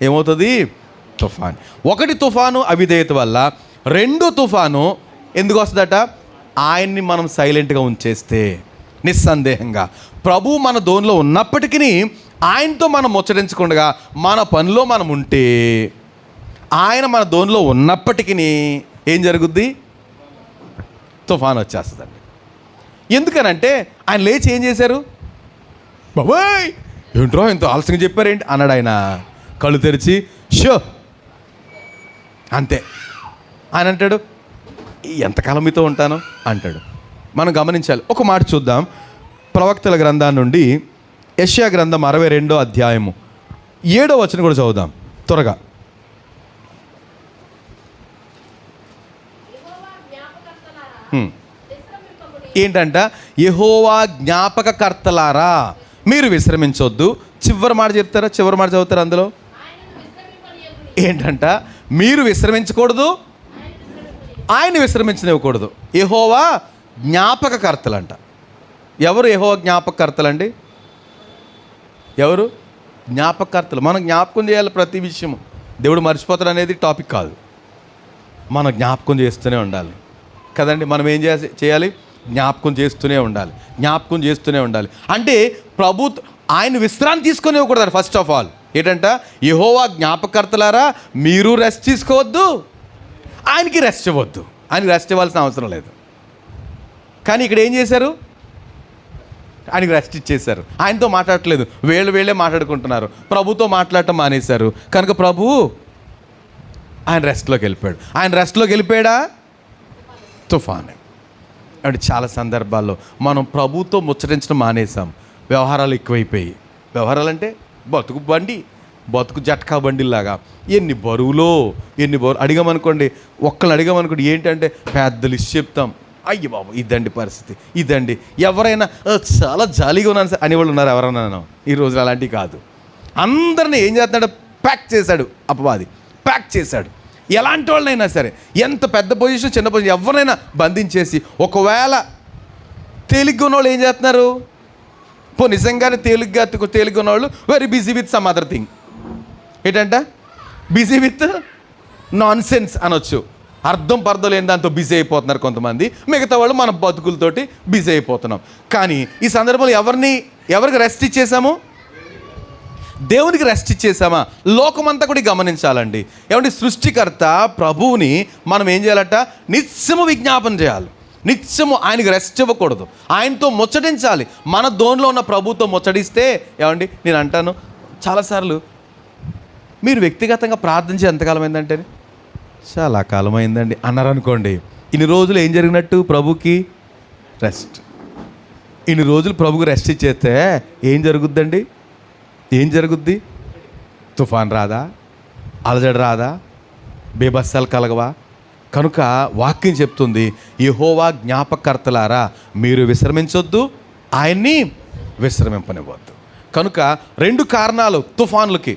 ఏమవుతుంది? తుఫాన్. ఒకటి తుఫాను అవిధేయత వల్ల, 2 తుఫాను ఎందుకు వస్తుందట? ఆయన్ని మనం సైలెంట్గా ఉంచేస్తే. నిస్సందేహంగా ప్రభు మన దోణిలో ఉన్నప్పటికీ ఆయనతో మనం ముచ్చరించకుండా మన పనిలో మనం ఉంటే, ఆయన మన దోణిలో ఉన్నప్పటికీ ఏం జరుగుద్ది? తుఫాను వచ్చేస్తుందండి. ఎందుకనంటే ఆయన లేచి ఏం చేశారు? బాబాయ్ ఏంట్రో ఇంత ఆలస్యంగా చెప్పారేంటి అన్నాడు. ఆయన కళ్ళు తెరిచి షో అంతే. ఆయన అంటాడు, ఎంతకాలం మీతో ఉంటాను అంటాడు. మనం గమనించాలి. ఒక మాట చూద్దాం. ప్రవక్తల గ్రంథం నుండి యెషయా గ్రంథం 62వ అధ్యాయము 7వ వచనం కూడా చదువుదాం త్వరగా. ఏంటంట? యెహోవా జ్ఞాపకకర్తలారా మీరు విశ్రమించొద్దు. చివరి మాట చెప్తారా? చివరి మాట చదువుతారా? అందులో ఏంటంట? మీరు విశ్రమించకూడదు, ఆయన విశ్రమించనివ్వకూడదు. యెహోవా జ్ఞాపకకర్తలంట. ఎవరు యెహోవా జ్ఞాపకకర్తలండి? ఎవరు జ్ఞాపకకర్తలు? మనం జ్ఞాపకం చేయాలి ప్రతి విషయము. దేవుడు మర్చిపోతాడు అనేది టాపిక్ కాదు, మనం జ్ఞాపకం చేస్తూనే ఉండాలి కదండి. మనం ఏం చేయాలి? జ్ఞాపకం చేస్తూనే ఉండాలి. అంటే ప్రభు ఆయన విశ్రాంతి తీసుకొని ఇవ్వకూడదు. ఫస్ట్ ఆఫ్ ఆల్ ఏంటంట? యెహోవా జ్ఞాపకకర్తలారా మీరు రెస్ట్ తీసుకోవద్దు, ఆయనకి రెస్ట్ ఇవ్వద్దు. ఆయనకి రెస్ట్ ఇవ్వాల్సిన అవసరం లేదు. కానీ ఇక్కడ ఏం చేశారు? ఆయనకి రెస్ట్ ఇచ్చేశారు. ఆయనతో మాట్లాడట్లేదు, వేళ్ళే మాట్లాడుకుంటున్నారు. ప్రభుతో మాట్లాడటం మానేశారు. కనుక ప్రభువు ఆయన రెస్ట్లోకి వెళ్ళిపోయాడా? తుఫాను. అంటే చాలా సందర్భాల్లో మనం ప్రభుతో ముచ్చరించడం మానేసాం. వ్యవహారాలు ఎక్కువైపోయి, వ్యవహారాలు అంటే బతుకు జట్కా బండిలాగా ఎన్ని బరువు అడిగామనుకోండి, ఒక్కళ్ళు అడిగామనుకోండి, ఏంటంటే పెద్ద లిస్ట్ చెప్తాం. అయ్య బాబు ఇదండి పరిస్థితి, ఇదండి. ఎవరైనా చాలా జాలీగా ఉన్నాను సార్ అనేవాళ్ళు ఉన్నారు ఎవరైనా? ఈ రోజులు అలాంటివి కాదు. అందరినీ ఏం చేస్తున్నాడు? ప్యాక్ చేశాడు. అపవాది ప్యాక్ చేశాడు. ఎలాంటి వాళ్ళనైనా సరే, ఎంత పెద్ద పొజిషన్ చిన్న పొజిషన్ ఎవరినైనా బంధించేసి, ఒకవేళ తేలిగ్గా ఉన్నవాళ్ళు ఏం చేస్తున్నారు? నిజంగానే తేలిగ్గా ఉన్న వాళ్ళు very busy with some other thing. ఏంటంట? బిజీ విత్ నాన్ సెన్స్ అనొచ్చు. అర్థం పర్థం లేని దాంతో బిజీ అయిపోతున్నారు కొంతమంది, మిగతా వాళ్ళు మన బతుకులతోటి బిజీ అయిపోతున్నాం. కానీ ఈ సందర్భంలో ఎవరికి రెస్ట్ ఇచ్చేసాము? దేవునికి రెస్ట్ ఇచ్చేసామా? లోకమంతా కూడా గమనించాలండి. ఏమంటే సృష్టికర్త ప్రభువుని మనం ఏం చేయాలట? నిత్యము విజ్ఞాపన చేయాలి. నిత్యము ఆయనకి రెస్ట్ ఇవ్వకూడదు, ఆయనతో ముచ్చటించాలి. మన దోనిలో ఉన్న ప్రభుతో ముచ్చటిస్తే ఏమండి, నేను అంటాను చాలాసార్లు, మీరు వ్యక్తిగతంగా ప్రార్థించి ఎంతకాలం అయిందంటే చాలా కాలం అయిందండి అన్నారనుకోండి, ఇన్ని రోజులు ఏం జరిగినట్టు? ప్రభుకి రెస్ట్. ఇన్ని రోజులు ప్రభుకి రెస్ట్ ఇచ్చేస్తే ఏం జరుగుద్దండి? ఏం జరుగుద్ది? తుఫాన్ రాదా? అలజడి రాదా? బేబస్సాలు కలగవా? కనుక వాక్యం చెప్తుంది, యెహోవా జ్ఞాపకర్తలారా మీరు విశ్రమించొద్దు, ఆయన్ని విశ్రమింపనివ్వద్దు. కనుక 2 కారణాలు తుఫాన్లకి.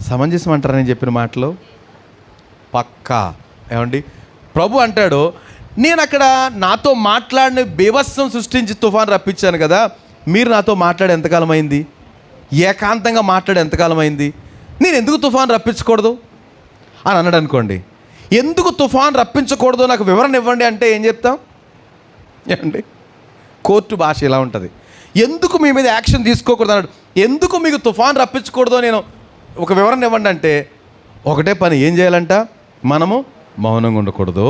సమంజసం అంటారా నేను చెప్పిన మాటలు? పక్కా. ఏమండి, ప్రభు అంటాడు, నేను అక్కడ నాతో మాట్లాడిన బీభత్సం సృష్టించి తుఫాన్ రప్పించాను కదా, మీరు నాతో మాట్లాడి ఎంతకాలం అయింది? ఏకాంతంగా మాట్లాడి ఎంతకాలం అయింది? నేను ఎందుకు తుఫాన్ రప్పించకూడదు అని అన్నాడు అనుకోండి. ఎందుకు తుఫాన్ రప్పించకూడదు నాకు వివరణ ఇవ్వండి అంటే ఏం చెప్తాం? ఏమండి, కోర్టు భాష ఇలా ఉంటుంది. ఎందుకు మీ మీద యాక్షన్ తీసుకోకూడదు అన్నాడు. ఎందుకు మీకు తుఫాన్ రప్పించకూడదు నేను ఒక వివరణ ఇవ్వండి అంటే ఒకటే పని, ఏం చేయాలంట? మనము మౌనంగా ఉండకూడదు,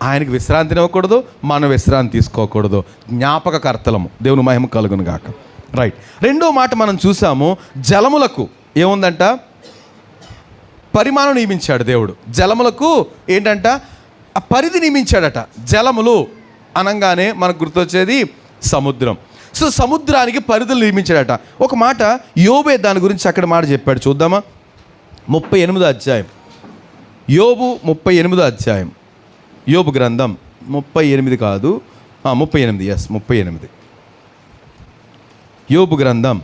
ఆయనకి విశ్రాంతిని ఇవ్వకూడదు, మనం విశ్రాంతి తీసుకోకూడదు. జ్ఞాపకకర్తలము. దేవుని మహిమ కలుగును గాక. రైట్. 2వ మాట మనం చూసాము, జలములకు ఏముందంట? పరిమాణం నియమించాడు దేవుడు. జలములకు ఏంటంట? ఆ పరిధి నియమించాడట. జలములు అనగానే మనకు గుర్తొచ్చేది సముద్రం. సో సముద్రానికి పరిధులు నియమించాడట. ఒక మాట యోబే దాని గురించి అక్కడ మాట చెప్పాడు, చూద్దామా? 38వ అధ్యాయం, యోబు 38వ అధ్యాయం, యోబు గ్రంథం 38 కాదు 38 యోబు గ్రంథం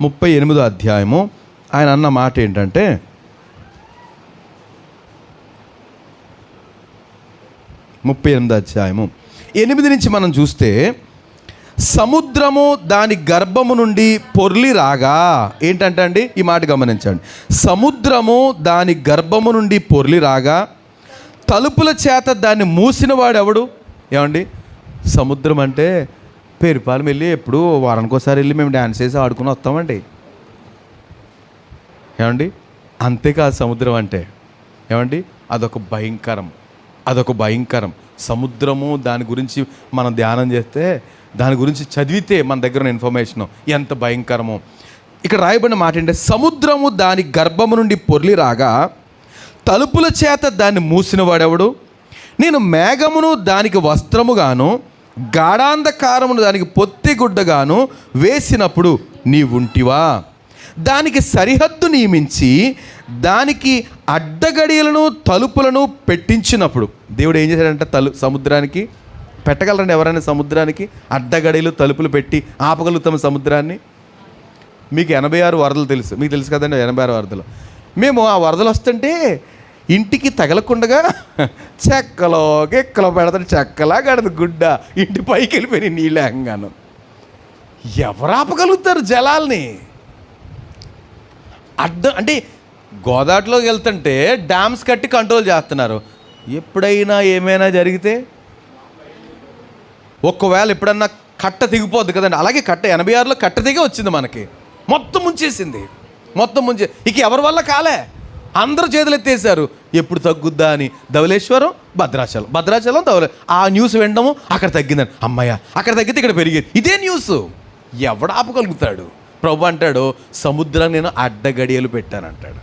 38వ అధ్యాయము. ఆయన అన్న మాట ఏంటంటే, 38వ అధ్యాయము 8 నుంచి మనం చూస్తే, సముద్రము దాని గర్భము నుండి పొర్లి రాగా. ఏంటంటే అండి, ఈ మాట గమనించండి. సముద్రము దాని గర్భము నుండి పొర్లి రాగా, తలుపుల చేత దాన్ని మూసిన వాడు ఎవడు? ఏమండి, సముద్రం అంటే పేరుపాలెం వెళ్ళి ఎప్పుడు వారానికోసారి వెళ్ళి మేము డ్యాన్స్ చేసి ఆడుకుని వస్తామండి. ఏమండి, అంతేకాదు సముద్రం అంటే. ఏమండి, అదొక భయంకరం సముద్రము. దాని గురించి మనం ధ్యానం చేస్తే, దాని గురించి చదివితే మన దగ్గర ఉన్న ఇన్ఫర్మేషన్ ఎంత భయంకరమో. ఇక్కడ రాయబడిన మాట ఏంటంటే, సముద్రము దాని గర్భము నుండి పొర్లి రాగా, తలుపుల చేత దాన్ని మూసిన వాడెవడు? నేను మేఘమును దానికి వస్త్రముగాను, గాఢాంధకారమును దానికి పొత్తిగుడ్డగాను వేసినప్పుడు నీవుంటివా? దానికి సరిహద్దు నియమించి దానికి అడ్డగడియలను తలుపులను పెట్టించినప్పుడు. దేవుడు ఏం చేశాడంటే, సముద్రానికి పెట్టగలరండి ఎవరైనా? సముద్రానికి అడ్డగడియలు తలుపులు పెట్టి ఆపగలుగుతాము సముద్రాన్ని? మీకు 86 వరదలు తెలుసు, మీకు తెలుసు కదండి. 86 వరదలు. మేము ఆ వరదలు వస్తుంటే ఇంటికి తగలకుండగా చెక్కలో గిక్కలో పెడతాడు, చెక్కలా కడదు గుడ్డ, ఇంటి పైకి వెళ్ళిపోయి నీళ్ళు ఏకంగాను. ఎవరు ఆపగలుగుతారు జలాల్ని? అంటే గోదావరిలోకి వెళ్తుంటే డ్యామ్స్ కట్టి కంట్రోల్ చేస్తున్నారు. ఎప్పుడైనా ఏమైనా జరిగితే, ఒక్కవేళ ఎప్పుడన్నా కట్ట తెగిపోద్ది కదండి. అలాగే కట్ట 86లో కట్ట తెగే వచ్చింది మనకి, మొత్తం ముంచేసింది. ఇక ఎవరి వల్ల కాలే, అందరూ చేతులు ఎత్తేసారు. ఎప్పుడు తగ్గుద్దా అని ధవళేశ్వరం, భద్రాచలం ఆ న్యూస్ వినడము, అక్కడ తగ్గిందని, అమ్మాయ అక్కడ తగ్గితే ఇక్కడ పెరిగేది, ఇదే న్యూస్. ఎవడు ఆపగలుగుతాడు? ప్రభు అంటాడు, సముద్రం నేను అడ్డగడియలు పెట్టానంటాడు,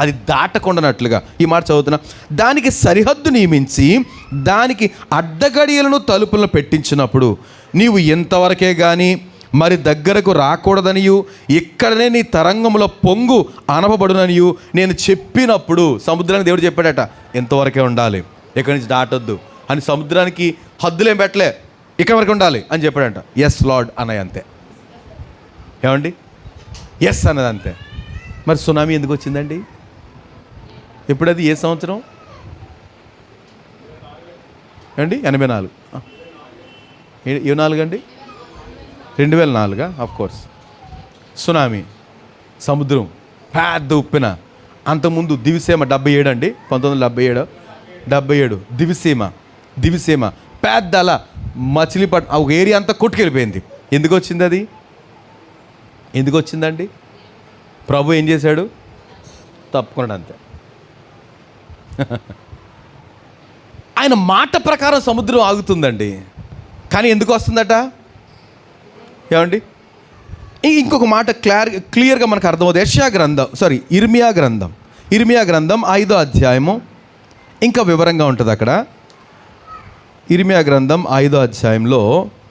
అది దాటకుండానట్లుగా. ఈ మాట చదువుతున్నా, దానికి సరిహద్దు నియమించి దానికి అడ్డగడియలను తలుపులను పెట్టించినప్పుడు నీవు ఎంతవరకే కానీ మరి దగ్గరకు రాకూడదనియు, ఇక్కడనే నీ తరంగంలో పొంగు అనపబడుననియు నేను చెప్పినప్పుడు. సముద్రానికి దేవుడు చెప్పాడట, ఎంతవరకే ఉండాలి, ఎక్కడి నుంచి దాటొద్దు అని. సముద్రానికి హద్దులేం పెట్టలే, ఇక్కడ వరకు ఉండాలి అని చెప్పాడంట. ఎస్ లార్డ్ అన్నయ్య అంతే. ఏమండి, ఎస్ అన్నది అంతే. మరి సునామీ ఎందుకు వచ్చిందండి? ఎప్పుడది? ఏ సంవత్సరం అండి? 84. ఏ 4 అండి? 2004 ఆఫ్కోర్స్. సునామీ, సముద్రం పెద్ద ఉప్పిన. అంతకుముందు దివిసీమ 77 అండి, 1977. 77 దివిసీమ పెద్ద అలా మచిలీపట్నం ఒక ఏరియా అంతా కొట్టుకెళ్ళిపోయింది. ఎందుకు వచ్చిందండి? ప్రభు ఏం చేశాడు? తప్పుకున్నాడు అంతే. ఆయన మాట ప్రకారం సముద్రం ఆగుతుందండి. కానీ ఎందుకు వస్తుందట? ఏమండి, ఇంకొక మాట క్లియర్గా మనకు అర్థమవుతుంది. ఇర్మియా గ్రంథం 5వ అధ్యాయము ఇంకా వివరంగా ఉంటుంది అక్కడ. ఇర్మియా గ్రంథం 5వ అధ్యాయంలో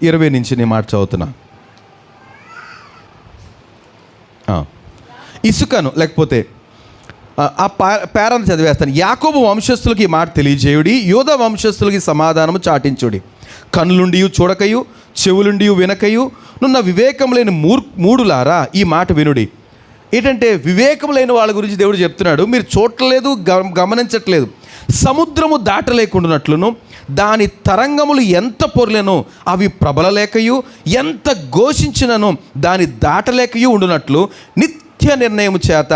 20 నుంచి నేను మాట చదువుతున్నా. ఇసుకను లేకపోతే ఆ పేరాను చదివేస్తాను. యాకోబు వంశస్థులకి ఈ మాట తెలియజేయుడి, యోధా వంశస్థులకి సమాధానము చాటించుడి. కన్నులుండి చూడకయు, చెవులుండి వినకయు నున్న వివేకం లేని మూడులారా ఈ మాట వినుడి. ఏంటంటే వివేకం లేని వాళ్ళ గురించి దేవుడు చెప్తున్నాడు. మీరు చూడలేదు, గమనించట్లేదు. సముద్రము దాటలేకుండానట్లును దాని తరంగములు ఎంత పొర్లెనో అవి ప్రబలలేకయు, ఎంత ఘోషించినను దాని దాటలేకయు ఉండునట్లు నిత్య నిర్ణయము చేత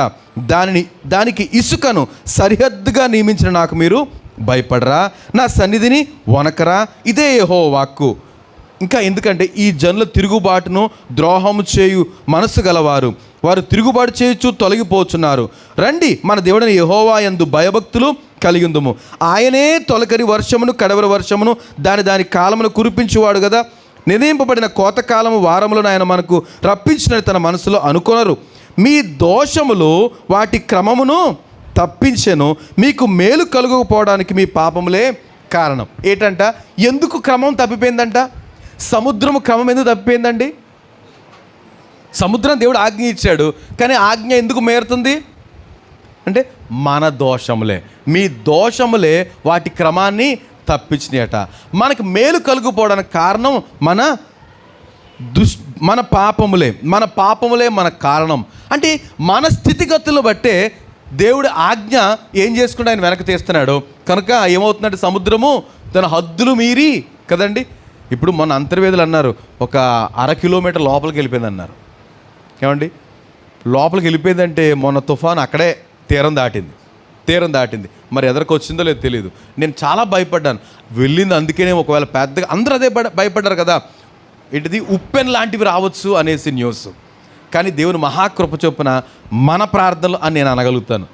దానికి ఇసుకను సరిహద్దుగా నియమించిన నాకు మీరు భయపడరా? నా సన్నిధిని వనకరా? ఇదే యెహోవా వాక్కు. ఇంకా ఎందుకంటే ఈ జనుల తిరుగుబాటును ద్రోహము చేయు మనసు గలవారు, వారు తిరుగుబాటు చేయొచ్చు తొలగిపోతున్నారు. రండి, మన దేవుడైన యెహోవా యందు భయభక్తులు కలిగిందుము. ఆయనే తొలకరి వర్షమును కడవరి వర్షమును దాని కాలమును కురిపించేవాడు కదా. నిర్ణయింపబడిన కోతకాలము వారములను ఆయన మనకు రప్పించినట్టు తన మనసులో అనుకొనరు. మీ దోషములు వాటి క్రమమును తప్పించెను, మీకు మేలు కలుగకపోవడానికి మీ పాపములే కారణం. ఏంటంట? ఎందుకు క్రమం తప్పిపోయిందంట? సముద్రము క్రమం ఎందుకు తప్పిపోయిందండి? సముద్రం దేవుడు ఆజ్ఞ ఇచ్చాడు, కానీ ఆజ్ఞ ఎందుకు మేరుతుంది అంటే మన దోషములే. మీ దోషములే వాటి క్రమాన్ని తప్పించినాయట. మనకు మేలు కలుగుపోవడానికి కారణం మన పాపములే మన కారణం. అంటే మన స్థితిగతులను బట్టే దేవుడి ఆజ్ఞ ఏం చేసుకుంటే ఆయన వెనక్కి తీస్తున్నాడు. కనుక ఏమవుతుందంటే సముద్రము తన హద్దులు మీరి కదండి. ఇప్పుడు మొన్న అంతర్వేదులు అన్నారు ఒక 1/2 కిలోమీటర్ లోపలికి వెళ్ళిపోయింది అన్నారు. ఏమండి, లోపలికి వెళ్ళిపోయిందంటే మొన్న తుఫాను అక్కడే తీరం దాటింది. మరి ఎదరికి వచ్చిందో లేదో తెలియదు. నేను చాలా భయపడ్డాను. వెళ్ళింది అందుకనే, ఒకవేళ పెద్దగా అందరూ అదే భయపడ్డారు కదా, ఏంటిది ఉప్పెన్ లాంటివి రావచ్చు అనేసి న్యూస్. కానీ దేవుని మహాకృప చొప్పున మన ప్రార్థనలు అని నేను అనగలుగుతాను.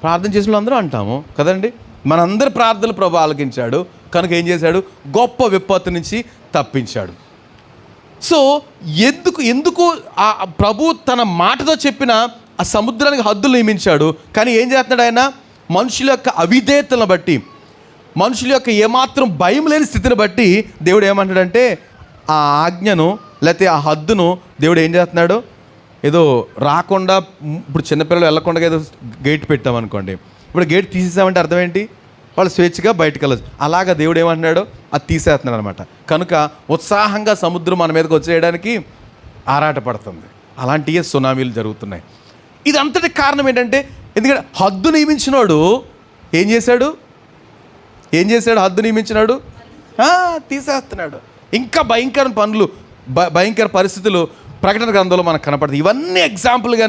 ప్రార్థన చేసిన వాళ్ళు అందరూ అంటాము కదండి, మనందరి ప్రార్థనలు ప్రభు ఆలకించాడు. కనుక ఏం చేశాడు? గొప్ప విపత్తు నుంచి తప్పించాడు. సో ఎందుకు ఆ ప్రభు తన మాటతో చెప్పిన ఆ సముద్రానికి హద్దులు నియమించాడు. కానీ ఏం చేస్తున్నాడు ఆయన? మనుషుల యొక్క అవిధేయతలను బట్టి, మనుషుల యొక్క ఏమాత్రం భయం లేని స్థితిని బట్టి దేవుడు ఏమంటాడంటే ఆ ఆజ్ఞను లేకపోతే ఆ హద్దును దేవుడు ఏం చేస్తున్నాడు? ఏదో రాకుండా, ఇప్పుడు చిన్నపిల్లలు వెళ్ళకుండా ఏదో గేట్ పెట్టామనుకోండి, ఇప్పుడు గేట్ తీసేసామంటే అర్థం ఏంటి? వాళ్ళు స్వేచ్ఛగా బయటకు వెళ్ళచ్చు. అలాగా దేవుడు ఏమంటున్నాడో అది తీసేస్తున్నాడు అనమాట. కనుక ఉత్సాహంగా సముద్రం మన మీదకి వచ్చేయడానికి ఆరాటపడుతుంది. అలాంటివే సునామీలు జరుగుతున్నాయి. ఇది అంతటి కారణం ఏంటంటే, ఎందుకంటే హద్దు నియమించినాడు ఏం చేశాడు? హద్దు నియమించినాడు తీసేస్తున్నాడు. ఇంకా భయంకర పనులు, భయంకర పరిస్థితులు ప్రకటన గ్రంథంలో మనకు కనపడుతుంది. ఇవన్నీ ఎగ్జాంపుల్గా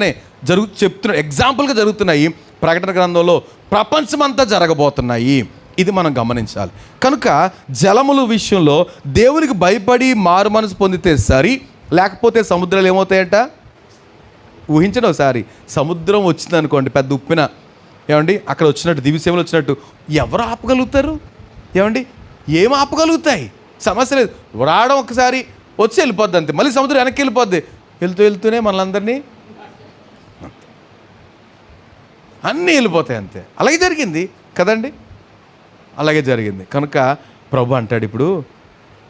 జరుగుతున్నాయి. ప్రకటన గ్రంథంలో ప్రపంచమంతా జరగబోతున్నాయి. ఇది మనం గమనించాలి. కనుక జలముల విషయంలో దేవునికి భయపడి మారు మనసు పొందితే సరి, లేకపోతే సముద్రాలు ఏమవుతాయట? ఊహించండి ఒకసారి, సముద్రం వచ్చిందనుకోండి పెద్ద ఉప్పిన, ఏమండి అక్కడ వచ్చినట్టు దివిసేమలు వచ్చినట్టు ఎవరు ఆపగలుగుతారు? ఏమండి ఏం ఆపగలుగుతాయి? సమస్య లేదు, రావడం ఒకసారి వచ్చి వెళ్ళిపోద్ది అంతే. మళ్ళీ సముద్రం వెనక్కి వెళ్ళిపోద్ది. వెళ్తూనే మనలందరినీ అన్నీ వెళ్ళిపోతాయి అంతే. అలాగే జరిగింది కదండి, అలాగే జరిగింది. కనుక ప్రభు అంటాడు ఇప్పుడు,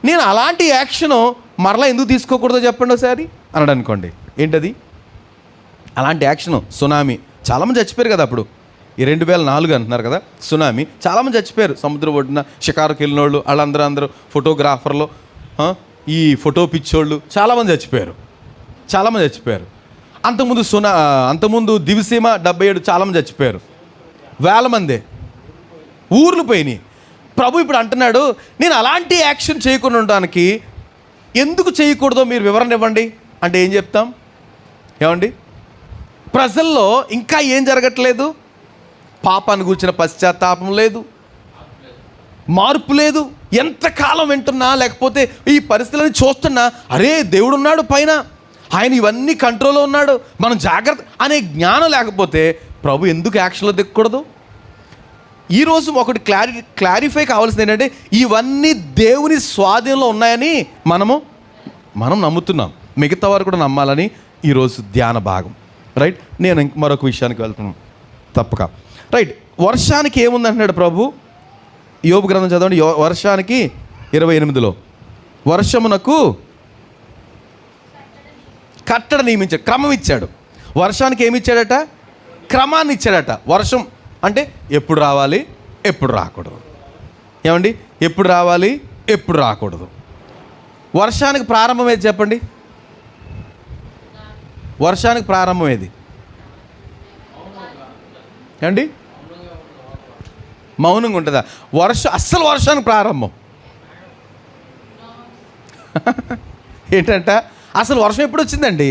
నేను అలాంటి యాక్షను మరలా ఎందుకు తీసుకోకూడదో చెప్పండి ఒకసారి అన్నాడు అనుకోండి. ఏంటది? అలాంటి యాక్షను సునామీ. చాలామంది చచ్చిపోయారు కదా అప్పుడు. ఈ 2004 అంటున్నారు కదా సునామీ. చాలామంది చచ్చిపోయారు సముద్రం ఒడ్డున, షికారుకి వెళ్ళిన వాళ్ళు, వాళ్ళందరూ ఫోటోగ్రాఫర్లు, ఈ ఫోటో పిచ్చోళ్ళు చాలామంది చచ్చిపోయారు. అంతకుముందు దివిసీమ 77 చాలామంది చచ్చిపోయారు. వేల మందే ఊర్లు పోయినాయి. ప్రభు ఇప్పుడు అంటున్నాడు, నేను అలాంటి యాక్షన్ చేయకుండా ఉండడానికి ఎందుకు చేయకూడదో మీరు వివరణ ఇవ్వండి అంటే ఏం చెప్తాం? ఏమండి, ప్రజల్లో ఇంకా ఏం జరగట్లేదు? పాపాన్ని గురించిన పశ్చాత్తాపం లేదు, మార్పు లేదు. ఎంతకాలం వింటున్నా లేకపోతే ఈ పరిస్థితులను చూస్తున్నా, అరే దేవుడు ఉన్నాడు పైన, ఆయన ఇవన్నీ కంట్రోల్లో ఉన్నాడు, మనం జాగ్రత్త అనే జ్ఞానం లేకపోతే ప్రభు ఎందుకు యాక్షన్లో దిక్కకూడదు? ఈరోజు ఒకటి క్లారిఫై కావాల్సింది ఏంటంటే, ఇవన్నీ దేవుని స్వాధీనంలో ఉన్నాయని మనం నమ్ముతున్నాం. మిగతా వారు కూడా నమ్మాలని ఈరోజు ధ్యాన భాగం. రైట్, నేను మరొక విషయానికి వెళ్తున్నాను తప్పక. రైట్, వర్షానికి ఏముందంటున్నాడు ప్రభు? యోబు గ్రంథం చదవండి. వర్షానికి 28లో వర్షమునకు కట్టడ నియమించాడు, క్రమం ఇచ్చాడు. వర్షానికి ఏమి ఇచ్చాడట? క్రమాన్ని ఇచ్చాడట. వర్షం అంటే ఎప్పుడు రావాలి, ఎప్పుడు రాకూడదు. ఏమండి, ఎప్పుడు రావాలి, ఎప్పుడు రాకూడదు. వర్షానికి ప్రారంభం ఏది చెప్పండి? వర్షానికి ప్రారంభం ఏది ఏమండి? మౌనంగా ఉంటుందా? అస్సలు వర్షానికి ప్రారంభం ఏంటంట? అసలు వర్షం ఎప్పుడు వచ్చిందండి?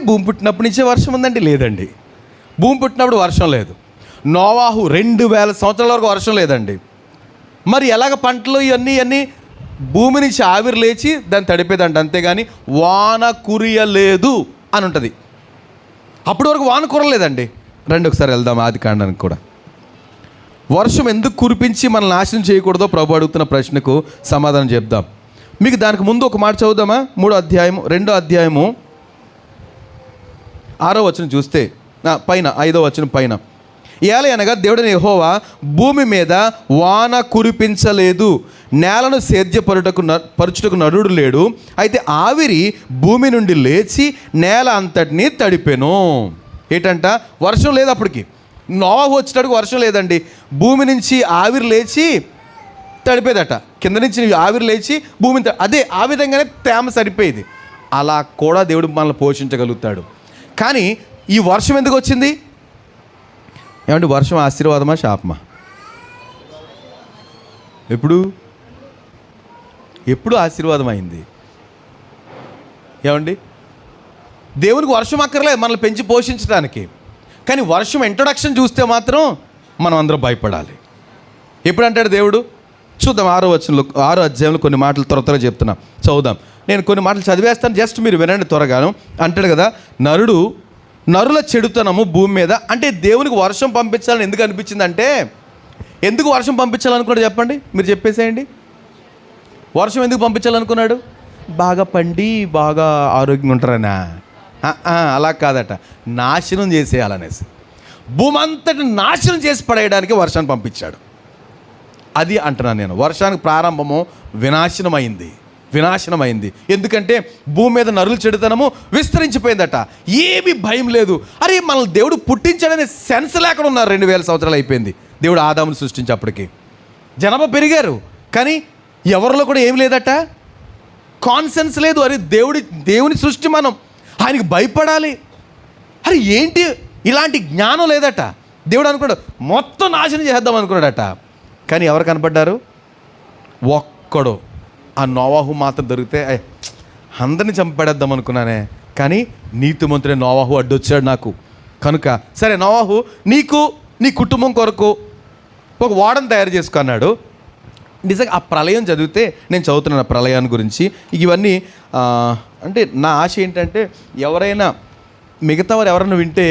భూమి పుట్టినప్పటి నుంచే వర్షం ఉందండి? లేదండి, భూమి పుట్టినప్పుడు వర్షం లేదు. నోవాహు 2000 సంవత్సరాల వరకు వర్షం లేదండి. మరి ఎలాగ పంటలు ఇవన్నీ భూమి నుంచి ఆవిరి లేచి దాన్ని తడిపేదంట, అంతేగాని వాన కురియలేదు అని ఉంటుంది. అప్పటి వరకు వాన కురలేదండి. రండి ఒకసారి వెళ్దాం ఆది కాండానికి కూడా. వర్షం ఎందుకు కురిపించి మనల్ని నాశనం చేయకూడదో ప్రభు అడుగుతున్న ప్రశ్నకు సమాధానం చెప్దాం. మీకు దానికి ముందు ఒక మాట చదువుదామా? 2వ అధ్యాయము 6వ వచనం చూస్తే పైన 5వ వచనం పైన, ఏలయనగా దేవుడైన యెహోవా భూమి మీద వాన కురిపించలేదు, నేలను పరుచుటకు నరుడు లేడు, అయితే ఆవిరి భూమి నుండి లేచి నేల అంతటినీ తడిపెను. ఏంటంట? వర్షం లేదు అప్పటికి. నోవాహు వచ్చేటప్పుడు వర్షం లేదండి, భూమి నుంచి ఆవిరి లేచి తడిపేదట. కింద నుంచి ఆవిరి లేచి భూమిని అదే ఆ విధంగానే తేమ సరిపోయేది. అలా కూడా దేవుడు మనల్ని పోషించగలుగుతాడు. కానీ ఈ వర్షం ఎందుకు వచ్చింది? ఏమంటే వర్షం ఆశీర్వాదమా శాపమా? ఎప్పుడు ఆశీర్వాదం అయింది. ఏమండి, దేవునికి వర్షం అక్కర్లేదు మనల్ని పెంచి పోషించడానికి. కానీ వర్షం ఇంట్రొడక్షన్ చూస్తే మాత్రం మనం అందరం భయపడాలి. ఎప్పుడు అంటాడు దేవుడు? చూద్దాం 6వ అధ్యాయంలో కొన్ని మాటలు త్వరగా చెప్తున్నా, చదువుదాం. నేను కొన్ని మాటలు చదివేస్తాను, జస్ట్ మీరు వినండి త్వరగాను. అంటాడు కదా, నరుల చెడుతనము భూమి మీద. అంటే దేవునికి వర్షం పంపించాలని ఎందుకు అనిపించింది అంటే, ఎందుకు వర్షం పంపించాలనుకున్నాడు చెప్పండి, మీరు చెప్పేసేయండి. వర్షం ఎందుకు పంపించాలనుకున్నాడు? బాగా పండి బాగా ఆరోగ్యంగా ఉంటారనా? అలా కాదట, నాశనం చేసేయాలనేసి, భూమి అంతటి నాశనం చేసి పడేయడానికి వర్షాన్ని పంపించాడు. అది అంటున్నాను నేను. వర్షానికి ప్రారంభము వినాశనమైంది. ఎందుకంటే భూమి మీద నరుల చెడుతనము విస్తరించిపోయిందట. ఏమీ భయం లేదు. అరే మనల్ని దేవుడు పుట్టించాడనే సెన్స్ లేకుండా ఉన్నారు. 2000 సంవత్సరాలు అయిపోయింది దేవుడు ఆదామును సృష్టించేప్పటికి. జనాభా పెరిగారు, కానీ ఎవరిలో కూడా ఏం లేదట, కాన్సెన్స్ లేదు. అరే దేవుని సృష్టి, మనం ఆయనకి భయపడాలి. అరే ఏంటి ఇలాంటి జ్ఞానం లేదట. దేవుడు అనుకున్నాడు మొత్తం నాశనం చేద్దాం అనుకున్నాడట. కానీ ఎవరు కనపడ్డారు? ఒక్కడు, ఆ నోవాహు మాత్రం దొరికితే అందరినీ చంపేద్దాం అనుకున్నానే. కానీ నీతిమంతుడే నోవాహు అడ్డొచ్చాడు నాకు. కనుక సరే నోవాహు, నీకు నీ కుటుంబం కొరకు ఒక ఓడను తయారు చేసుకున్నాడు. నిజంగా ఆ ప్రళయం చదివితే, నేను చదువుతున్నాను ఆ ప్రళయాన్ని గురించి. ఇవన్నీ అంటే నా ఆశ ఏంటంటే, మిగతా వారు ఎవరైనా వింటే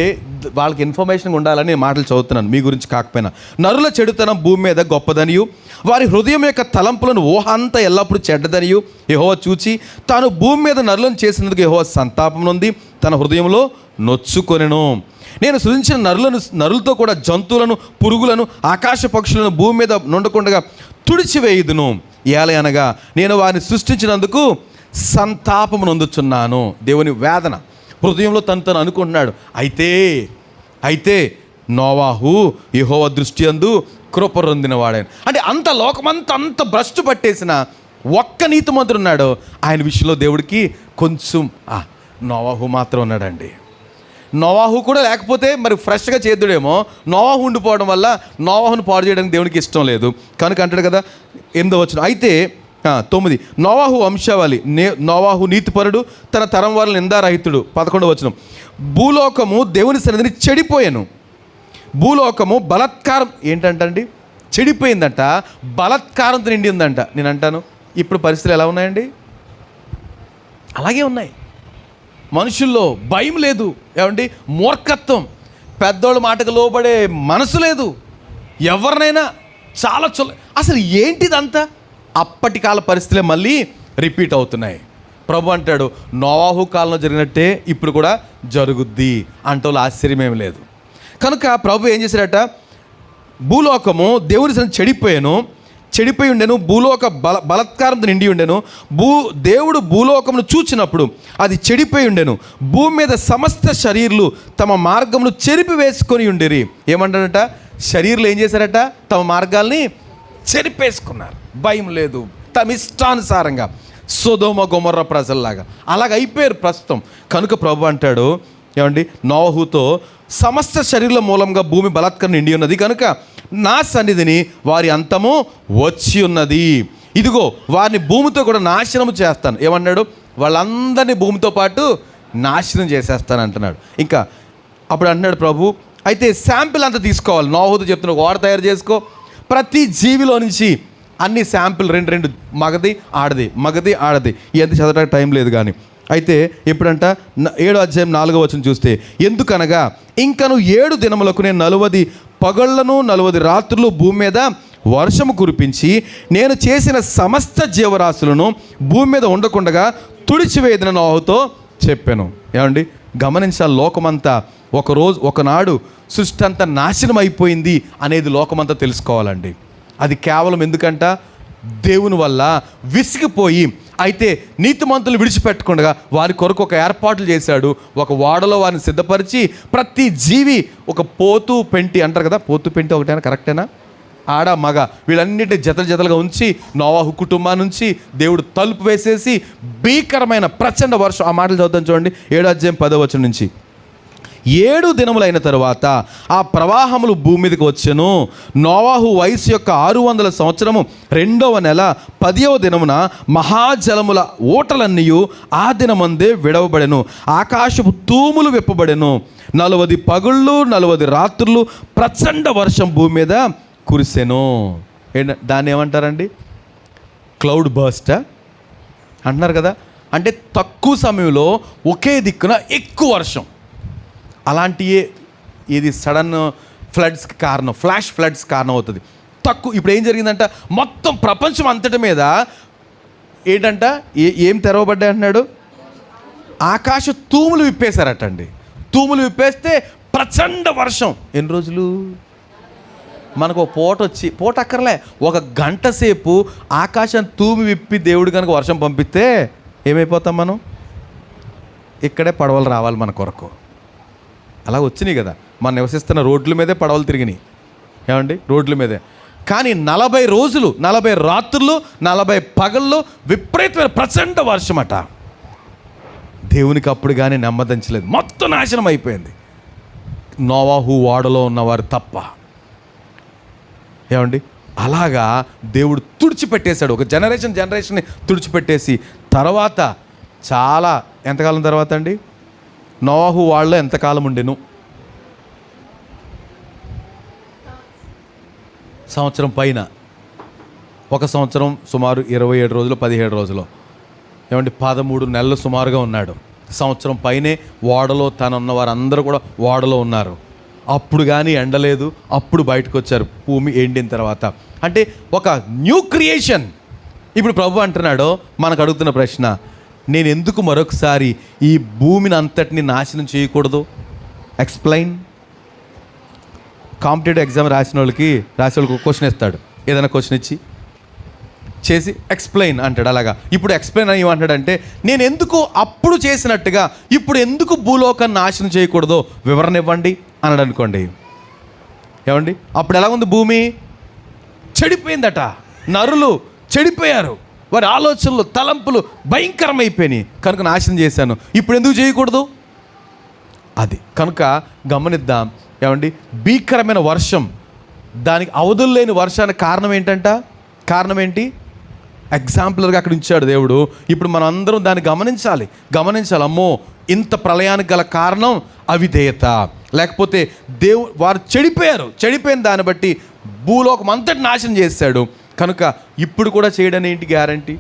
వాళ్ళకి ఇన్ఫర్మేషన్ ఉండాలని మాటలు చదువుతున్నాను, మీ గురించి కాకపోయినా. నరుల చెడుతనం భూమి మీద గొప్పదనియు, వారి హృదయం యొక్క తలంపులను ఊహ అంతా ఎల్లప్పుడూ చెడ్డదనియు యెహోవా చూచి, తాను భూమి మీద నరులను చేసినందుకు యెహోవా సంతాపం నొంది తన హృదయంలో నొచ్చుకొనెను. నేను సృజించిన నరులతో కూడా జంతువులను, పురుగులను, ఆకాశ పక్షులను భూమి మీద నుండకుండా తుడిచివేయుదును. ఏలయనగా నేను వారిని సృష్టించినందుకు సంతాపము నొందుచున్నాను. దేవుని వేదన హృదయంలో తను అనుకుంటున్నాడు. అయితే నోవాహు యెహోవా దృష్టి యందు కృప పొందినవాడాను. అంటే అంత లోకమంతా భ్రష్టు పట్టేసిన ఒక్క నీతిమంతుడు ఉన్నాడు. ఆయన విషయంలో దేవుడికి కొంచెం నోవాహు మాత్రం ఉన్నాడండి. నోవాహు కూడా లేకపోతే మరి ఫ్రెష్గా చేద్దుడేమో. నోవాహు ఉండిపోవడం వల్ల నోవాహును పాడు చేయడానికి దేవునికి ఇష్టం లేదు. కనుక అంటాడు కదా 8వ వచనం, అయితే 9 నోవాహు వంశావళి, నోవాహు నీతిపరుడు, తన తరం వారి నిందారహితుడు. 11వ వచనం, భూలోకము దేవుని సన్నిధిని చెడిపోయాను. భూలోకము బలాత్కారం ఏంటంటండి, చెడిపోయిందంట, బలాత్కారంతో నిండి ఉందంట. నేను అంటాను, ఇప్పుడు పరిస్థితులు ఎలా ఉన్నాయండి? అలాగే ఉన్నాయి. మనుషుల్లో భయం లేదు, ఏమండి, మూర్ఖత్వం, పెద్దోళ్ళ మాటకు లోబడే మనసు లేదు, ఎవరినైనా చాలా అసలు ఏంటిదంతా? అప్పటి కాల పరిస్థితులే మళ్ళీ రిపీట్ అవుతున్నాయి. ప్రభు అంటాడు, నోవాహు కాలంలో జరిగినట్టే ఇప్పుడు కూడా జరుగుద్ది అంటే ఆశ్చర్యమేమి లేదు. కనుక ప్రభు ఏం చేశాడట, భూలోకము దేవుని చెడిపోయి ఉండెను, భూలోక బలాత్కారంతో నిండి ఉండెను. దేవుడు భూలోకమును చూచినప్పుడు అది చెడిపోయి ఉండెను. భూమి మీద సమస్త శరీరులు తమ మార్గమును చెరిపి వేసుకొని ఉండేరి. ఏమంటాడట, శరీరులు ఏం చేశారట, తమ మార్గాల్ని చెరిపేసుకున్నారు. భయం లేదు, తమ ఇష్టానుసారంగా సొదొమ గొమొర్రా ప్రజల్లాగా అలాగ అయిపోయారు ప్రస్తుతం. కనుక ప్రభు అంటాడు, ఏమండి, నోవాహుతో సమస్త శరీరుల మూలంగా భూమి బలాత్కారం నిండి ఉన్నది కనుక నా సన్నిధిని వారి అంతము వచ్చి ఉన్నది. ఇదిగో వారిని భూమితో కూడా నాశనము చేస్తాను. ఏమన్నాడు, వాళ్ళందరినీ భూమితో పాటు నాశనం చేసేస్తాను అంటున్నాడు. ఇంకా అప్పుడు అంటున్నాడు ప్రభు, అయితే శాంపిల్ అంతా తీసుకోవాలి. నోవాహుతో చెప్తున్నాడు, వాడు తయారు చేసుకో, ప్రతి జీవిలో నుంచి అన్ని శాంపిల్, రెండు మగది ఆడది. ఎంత చదవడానికి టైం లేదు కానీ. అయితే ఎప్పుడంట 7వ అధ్యాయం 4వ వచనం చూస్తే, ఎందుకనగా ఇంకను 7 దినములకు నేను 40 పగళ్లను 40 రాత్రులు భూమి మీద వర్షము కురిపించి నేను చేసిన సమస్త జీవరాశులను భూమి మీద ఉండకుండగా తుడిచివేయదని నోవాహుతో చెప్పాను. ఏమండి, గమనించాలి, లోకమంతా ఒకనాడు సృష్టి అంతా నాశనం అయిపోయింది అనేది లోకమంతా తెలుసుకోవాలండి. అది కేవలం ఎందుకంట, దేవుని వల్ల విసిగిపోయి, అయితే నీతిమంతులు విడిచిపెట్టకుండా వారి కొరకు ఒక ఏర్పాట్లు చేశాడు. ఒక ఓడలో వారిని సిద్ధపరిచి ప్రతి జీవి, ఒక పోతు పెంటి అంటారు కదా, పోతు పెంటి ఒకటేనా, కరెక్టేనా, ఆడ మగ వీళ్ళన్నిటి జతలుగా ఉంచి నోవాహు కుటుంబం నుంచి దేవుడు తలుపు వేసేసి భీకరమైన ప్రచండ వర్షం. ఆ మాటలు చదువుతాను చూడండి, 7వ అధ్యాయం 10వ వచనం నుంచి. 7 దినములైన తరువాత ఆ ప్రవాహములు భూమి మీదకి వచ్చెను. నోవాహు వయసు యొక్క 600 సంవత్సరము 2వ నెల 10వ దినమున మహాజలముల ఓటలన్నీ ఆ దినమందే విడవబడెను. ఆకాశపు తూములు విప్పబడెను. 40 పగుళ్ళు 40 రాత్రులు ప్రచండ వర్షం భూమి మీద కురిసెను. దాన్ని ఏమంటారండి, క్లౌడ్ బర్స్ట్ అంటున్నారు కదా. అంటే తక్కువ సమయంలో ఒకే దిక్కున ఎక్కువ వర్షం. అలాంటియే ఇది సడన్ ఫ్లడ్స్కి కారణం, ఫ్లాష్ ఫ్లడ్స్ కారణం అవుతుంది. ఇప్పుడు ఏం జరిగిందంట, మొత్తం ప్రపంచం అంతటి మీద ఏంటంట, ఏం తెరవబడ్డాయి అంటున్నాడు, ఆకాశ తూములు విప్పేశారటండి. తూములు విప్పేస్తే ప్రచండ వర్షం. ఎన్ని రోజులు? మనకు ఒక పూట అక్కర్లే, 1 గంట సేపు ఆకాశం తూమి విప్పి దేవుడు కనుక వర్షం పంపిస్తే ఏమైపోతాం మనం? ఇక్కడే పడవలు రావాలి మన కొరకు. అలా వచ్చినాయి కదా, మనం నివసిస్తున్న రోడ్ల మీదే పడవలు తిరిగినాయి. ఏమండి, రోడ్ల మీదే. కానీ 40 రోజులు 40 రాత్రులు 40 పగళ్ళు విపరీతమైన ప్రచండ వర్షం అట. దేవునికి అప్పుడు కానీ నెమ్మదించలేదు, మొత్తం నాశనం అయిపోయింది, నోవాహు ఓడలో ఉన్నవారు తప్ప. ఏమండి, అలాగా దేవుడు తుడిచిపెట్టేశాడు. ఒక జనరేషన్ని తుడిచిపెట్టేసి తర్వాత చాలా ఎంతకాలం తర్వాత అండి, నోవాహు వాళ్ళలో ఎంతకాలం ఉండెను? సంవత్సరం పైన. 1 సంవత్సరం సుమారు 27 రోజులు 17 రోజులు. ఏమంటే 13 నెలలు సుమారుగా ఉన్నాడు. సంవత్సరం పైనే ఓడలో తనున్న వారందరూ కూడా ఓడలో ఉన్నారు. అప్పుడు కానీ ఎండలేదు, అప్పుడు బయటకు వచ్చారు భూమి ఎండిన తర్వాత. అంటే ఒక న్యూ క్రియేషన్. ఇప్పుడు ప్రభు అంటున్నాడు, మనకు అడుగుతున్న ప్రశ్న, నేను ఎందుకు మరొకసారి ఈ భూమిని అంతటిని నాశనం చేయకూడదు? ఎక్స్ప్లెయిన్. కాంపిటేటివ్ ఎగ్జామ్ రాసిన వాళ్ళకి క్వశ్చన్ ఇస్తాడు, ఏదైనా క్వశ్చన్ ఇచ్చి చేసి ఎక్స్ప్లెయిన్ అంటాడు. అలాగా ఇప్పుడు ఎక్స్ప్లెయిన్ అని ఏమంటాడంటే, నేను ఎందుకు అప్పుడు చేసినట్టుగా ఇప్పుడు ఎందుకు భూలోకాన్ని నాశనం చేయకూడదో వివరణ ఇవ్వండి అన్నాడు అనుకోండి. ఏమండి, అప్పుడు ఎలా ఉంది? భూమి చెడిపోయిందట, నరులు చెడిపోయారు, వారి ఆలోచనలు తలంపులు భయంకరమైపోయినాయి, కనుక నాశనం చేశాను, ఇప్పుడు ఎందుకు చేయకూడదు? అది కనుక గమనిద్దాం. ఏమండి, భీకరమైన వర్షం, దానికి అవధులు లేని వర్షానికి కారణం ఏంటి? ఎగ్జాంపులర్గా అక్కడ ఉంచాడు దేవుడు. ఇప్పుడు మనం అందరం దాన్ని గమనించాలి. అమ్మో, ఇంత ప్రళయానికి గల కారణం అవిధేయత, లేకపోతే వారు చెడిపోయిన దాన్ని బట్టి భూలోకం అంతటి నాశనం చేశాడు. కనుక ఇప్పుడు కూడా చేయడానికి ఏంటి గ్యారంటీ?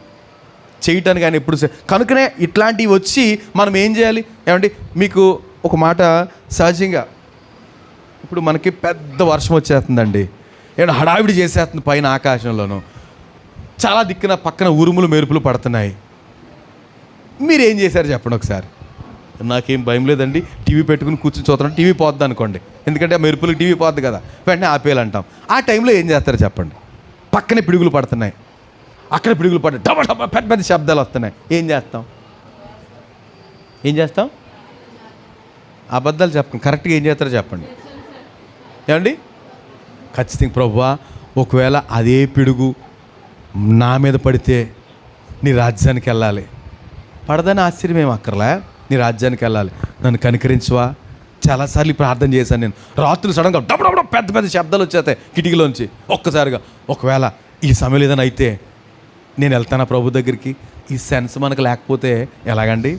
చేయటానికి కానీ ఎప్పుడు కనుకనే ఇట్లాంటివి వచ్చి మనం ఏం చేయాలి? ఏమండి, మీకు ఒక మాట, సహజంగా ఇప్పుడు మనకి పెద్ద వర్షం వచ్చేస్తుందండి, ఏమన్నా హడావిడి చేసేస్తుంది పైన ఆకాశంలోనూ, చాలా దిక్కున పక్కన ఉరుములు మెరుపులు పడుతున్నాయి. మీరు ఏం చేశారు చెప్పండి ఒకసారి. నాకేం భయం లేదండి, టీవీ పెట్టుకుని కూర్చొని చూస్తున్నాం, టీవీ పోద్ది అనుకోండి, ఎందుకంటే ఆ మెరుపులు టీవీ పోద్ది కదా, వెంటనే ఆపేయాలంటాం. ఆ టైంలో ఏం చేస్తారు చెప్పండి? పక్కనే పిడుగులు పడుతున్నాయి, అక్కడ పిడుగులు పడ్డాయి, డబ్బా డబ్బా పెద్ద పెద్ద శబ్దాలు వస్తున్నాయి. ఏం చేస్తాం? అబద్ధాలు చెప్పండి, కరెక్ట్గా ఏం చేస్తారో చెప్పండి. ఏమండి, ఖచ్చితంగా ప్రభువా, ఒకవేళ అదే పిడుగు నా మీద పడితే నీ రాజ్యానికి వెళ్ళాలి. పడదని ఆశ్చర్యం ఏం అక్కర్లే, నీ రాజ్యానికి వెళ్ళాలి, నన్ను కనికరించువా. చాలాసార్లు ప్రార్థన చేశాను నేను. రాత్రులు సడన్గా డబ్బు పెద్ద పెద్ద శబ్దాలు వచ్చేస్తాయి కిటికీలోంచి ఒక్కసారిగా. ఒకవేళ ఈ సమయం ఏదైనా అయితే నేను వెళ్తానా ప్రభు దగ్గరికి? ఈ సెన్స్ మనకు లేకపోతే ఎలాగండి?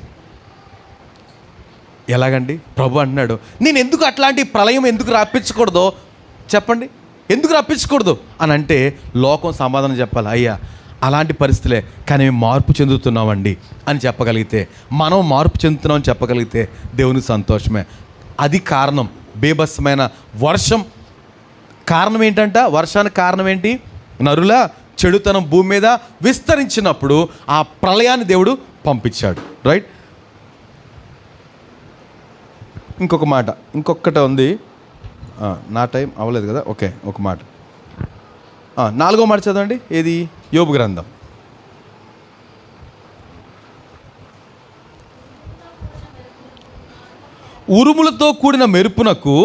ప్రభు అంటున్నాడు, నేను ఎందుకు అట్లాంటి ప్రళయం ఎందుకు రప్పించకూడదో చెప్పండి, ఎందుకు రప్పించకూడదు అని అంటే లోకం సమాధానం చెప్పాలి, అయ్యా అలాంటి పరిస్థితులే, కానీ మేము మార్పు చెందుతున్నామండి అని చెప్పగలిగితే, మనం మార్పు చెందుతున్నామని చెప్పగలిగితే దేవునికి సంతోషమే. అది కారణం. బేభత్సమైన వర్షం కారణం ఏంటంట? వర్షానికి కారణం ఏంటి? నరుల చెడుతనం భూమి మీద విస్తరించినప్పుడు ఆ ప్రళయాన్ని దేవుడు పంపించాడు. రైట్. ఇంకొక మాట, ఇంకొకటి ఉంది, నా టైం అవ్వలేదు కదా, ఓకే, ఒక మాట, 4వ మాట చదవండి. ఏది? యోబు గ్రంథం. ఉరుములతో కూడిన మెరుపునకు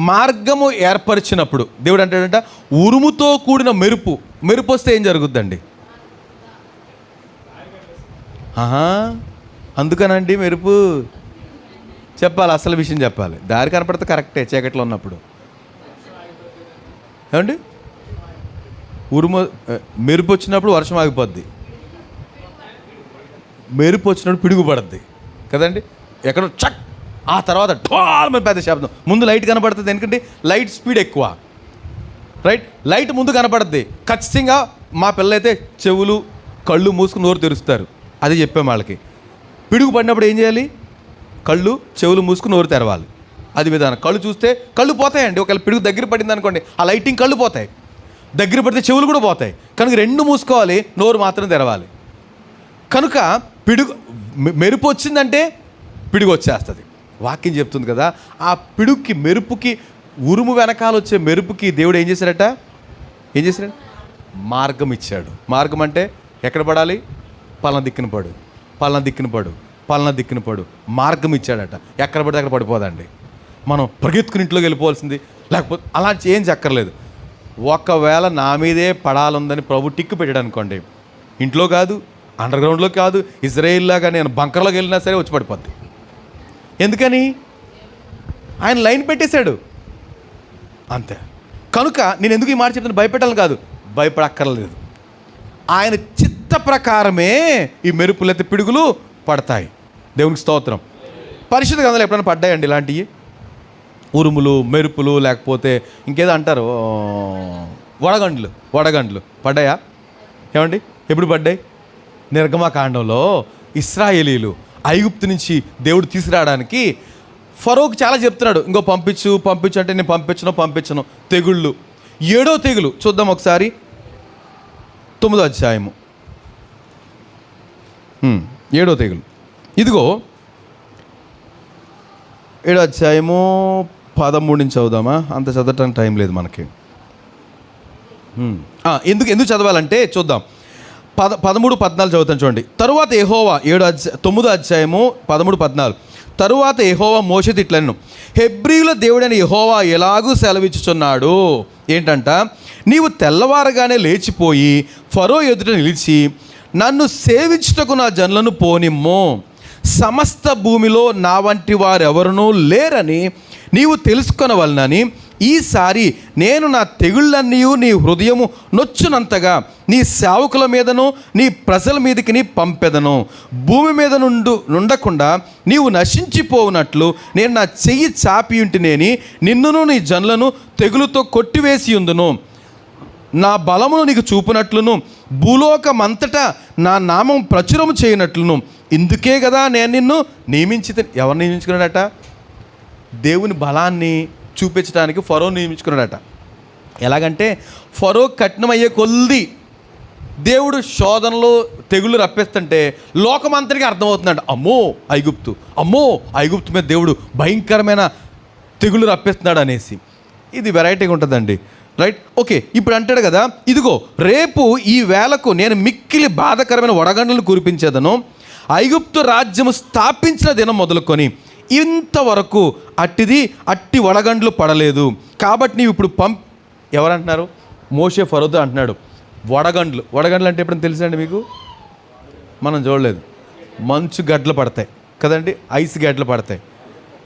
మార్గము ఏర్పరిచినప్పుడు దేవుడు అంటాడంట, ఉరుముతో కూడిన మెరుపు వస్తే ఏం జరుగుద్దండి? అందుకనండి మెరుపు చెప్పాలి, అసలు విషయం చెప్పాలి. దారి కనపడితే కరెక్టే చీకట్లో ఉన్నప్పుడు. ఏమండి, మెరుపు వచ్చినప్పుడు వర్షం ఆగిపోద్ది, మెరుపు వచ్చినప్పుడు పిడుగు పడుద్ది కదండి, ఎక్కడో చక్, ఆ తర్వాత ఢోల్ పెద్ద శబ్దం. ముందు లైట్ కనపడుతుంది, ఎందుకంటే లైట్ స్పీడ్ ఎక్కువ. రైట్. లైట్ ముందు కనపడుద్ది. ఖచ్చితంగా మా పిల్లలైతే చెవులు కళ్ళు మూసుకుని నోరు తెరుస్తారు, అది చెప్పాం వాళ్ళకి. పిడుగు పడినప్పుడు ఏం చేయాలి? కళ్ళు చెవులు మూసుకుని నోరు తెరవాలి, అది విధానం. కళ్ళు చూస్తే కళ్ళు పోతాయండి. ఒకవేళ పిడుగు దగ్గర పడింది అనుకోండి, ఆ లైటింగ్ కళ్ళు పోతాయి, దగ్గర పడితే చెవులు కూడా పోతాయి. కనుక రెండు మూసుకోవాలి, నోరు మాత్రం తెరవాలి. కనుక మెరుపు వచ్చిందంటే పిడుగు వచ్చేస్తుంది. వాక్యం చెప్తుంది కదా, ఆ పిడుగుకి మెరుపుకి, ఉరుము వెనకాల వచ్చే మెరుపుకి దేవుడు ఏం చేశాడట? మార్గం ఇచ్చాడు. మార్గం అంటే ఎక్కడ పడాలి? పలానా దిక్కున పడు, పలానా దిక్కున పడు, పలానా దిక్కున పడు. మార్గం ఇచ్చాడట. ఎక్కడ పడితే అక్కడ పడిపోదండి. మనం పరిగెత్తుకుని ఇంట్లోకి వెళ్ళిపోవాల్సింది, లేకపోతే అలాంటి ఏం చెక్కర్లేదు. ఒకవేళ నా మీదే పడాలందని ప్రభు టిక్కు పెట్టాడు అనుకోండి, ఇంట్లో కాదు, అండర్ గ్రౌండ్లో కాదు, ఇజ్రాయిల్ లాగా నేను బంకర్లోకి వెళ్ళినా సరే వచ్చి పడిపోద్ది. ఎందుకని? ఆయన లైన్ పెట్టేశాడు అంతే. కనుక నేను ఎందుకు ఈ మాట చెప్తాను? భయపెట్టాలని కాదు, భయపడక్కర్లేదు. ఆయన చిత్త ప్రకారమే ఈ మెరుపులైతే పిడుగులు పడతాయి. దేవునికి స్తోత్రం. పరిశుద్ధ గ్రంథాలు ఎప్పుడైనా పడ్డాయండి ఇలాంటివి? ఉరుములు, మెరుపులు, లేకపోతే ఇంకేదో అంటారు, వడగండ్లు పడ్డాయా? ఏమండి, ఎప్పుడు పడ్డాయి? నిర్గమకాండంలో ఇశ్రాయేలీలు ఐగుప్తు నుంచి దేవుడు తీసుకురావడానికి ఫరోకి చాలా చెప్తున్నాడు, ఇంకో పంపించు అంటే నేను పంపించను. తెగుళ్ళు, 7వ తెగులు చూద్దాం ఒకసారి. 9వ అధ్యాయము 7వ తెగులు. ఇదిగో 7వ అధ్యాయము 13 నుంచి చదువుదామా? అంత చదవటానికి టైం లేదు మనకి. ఎందుకు చదవాలంటే చూద్దాం. 13, 14 చదువుతాను చూడండి. తరువాత యెహోవా 9వ అధ్యాయము 13, 14. తరువాత యెహోవా మోషేతో ఇట్లనెను, హెబ్రీయుల దేవుడైన యెహోవా ఎలాగూ సెలవిచ్చుచున్నాడు ఏంటంట, నీవు తెల్లవారగానే లేచిపోయి ఫరో ఎదుట నిలిచి, నన్ను సేవించుటకు నా జనులను పోనిమ్ము, సమస్త భూమిలో నా వంటి వారెవరునూ లేరని నీవు తెలుసుకొనవలనని ఈసారి నేను నా తెగుళ్ళన్నీ నీ హృదయము నొచ్చునంతగా నీ సేవకుల మీదను నీ ప్రజల మీదకి నీ పంపెదను. భూమి మీద నుండకుండా నీవు నశించిపోవునట్లు నేను నా చెయ్యి చాపి ఉంటినేని నిన్నును నీ జనులను తెగులుతో కొట్టివేసి ఉందును. నా బలమును నీకు చూపునట్లును భూలోకమంతటా నా నామం ప్రచురము చేయనట్లును. ఇందుకే కదా నేను నిన్ను నియమించి. ఎవరు నియమించుకున్నాడట? దేవుని బలాన్ని చూపించడానికి ఫరో నియమించుకున్నాడట. ఎలాగంటే ఫరో కఠినమయ్యే కొద్ది దేవుడు శోధనలో తెగులు రప్పిస్తుంటే లోకమంతటికి అర్థమవుతుందంట, అమ్మో ఐగుప్తు మీద దేవుడు భయంకరమైన తెగులు రప్పిస్తున్నాడు అనేసి. ఇది వెరైటీగా ఉంటుందండి, రైట్? ఓకే, ఇప్పుడు అంటాడు కదా, ఇదిగో రేపు ఈ వేళకు నేను మిక్కిలి బాధకరమైన వడగండ్లను కురిపించేదను. ఐగుప్తు రాజ్యము స్థాపించిన దినం మొదలుకొని ఇంతవరకు అట్టి వడగండ్లు పడలేదు. కాబట్టి నీవు ఇప్పుడు ఎవరంటున్నారు? మోషే ఫరోతో అంటున్నాడు వడగండ్లు అంటే ఎప్పుడైనా తెలుసండి మీకు? మనం చూడలేదు. మంచు గడ్డలు పడతాయి కదండి, ఐస్ గడ్డలు పడతాయి.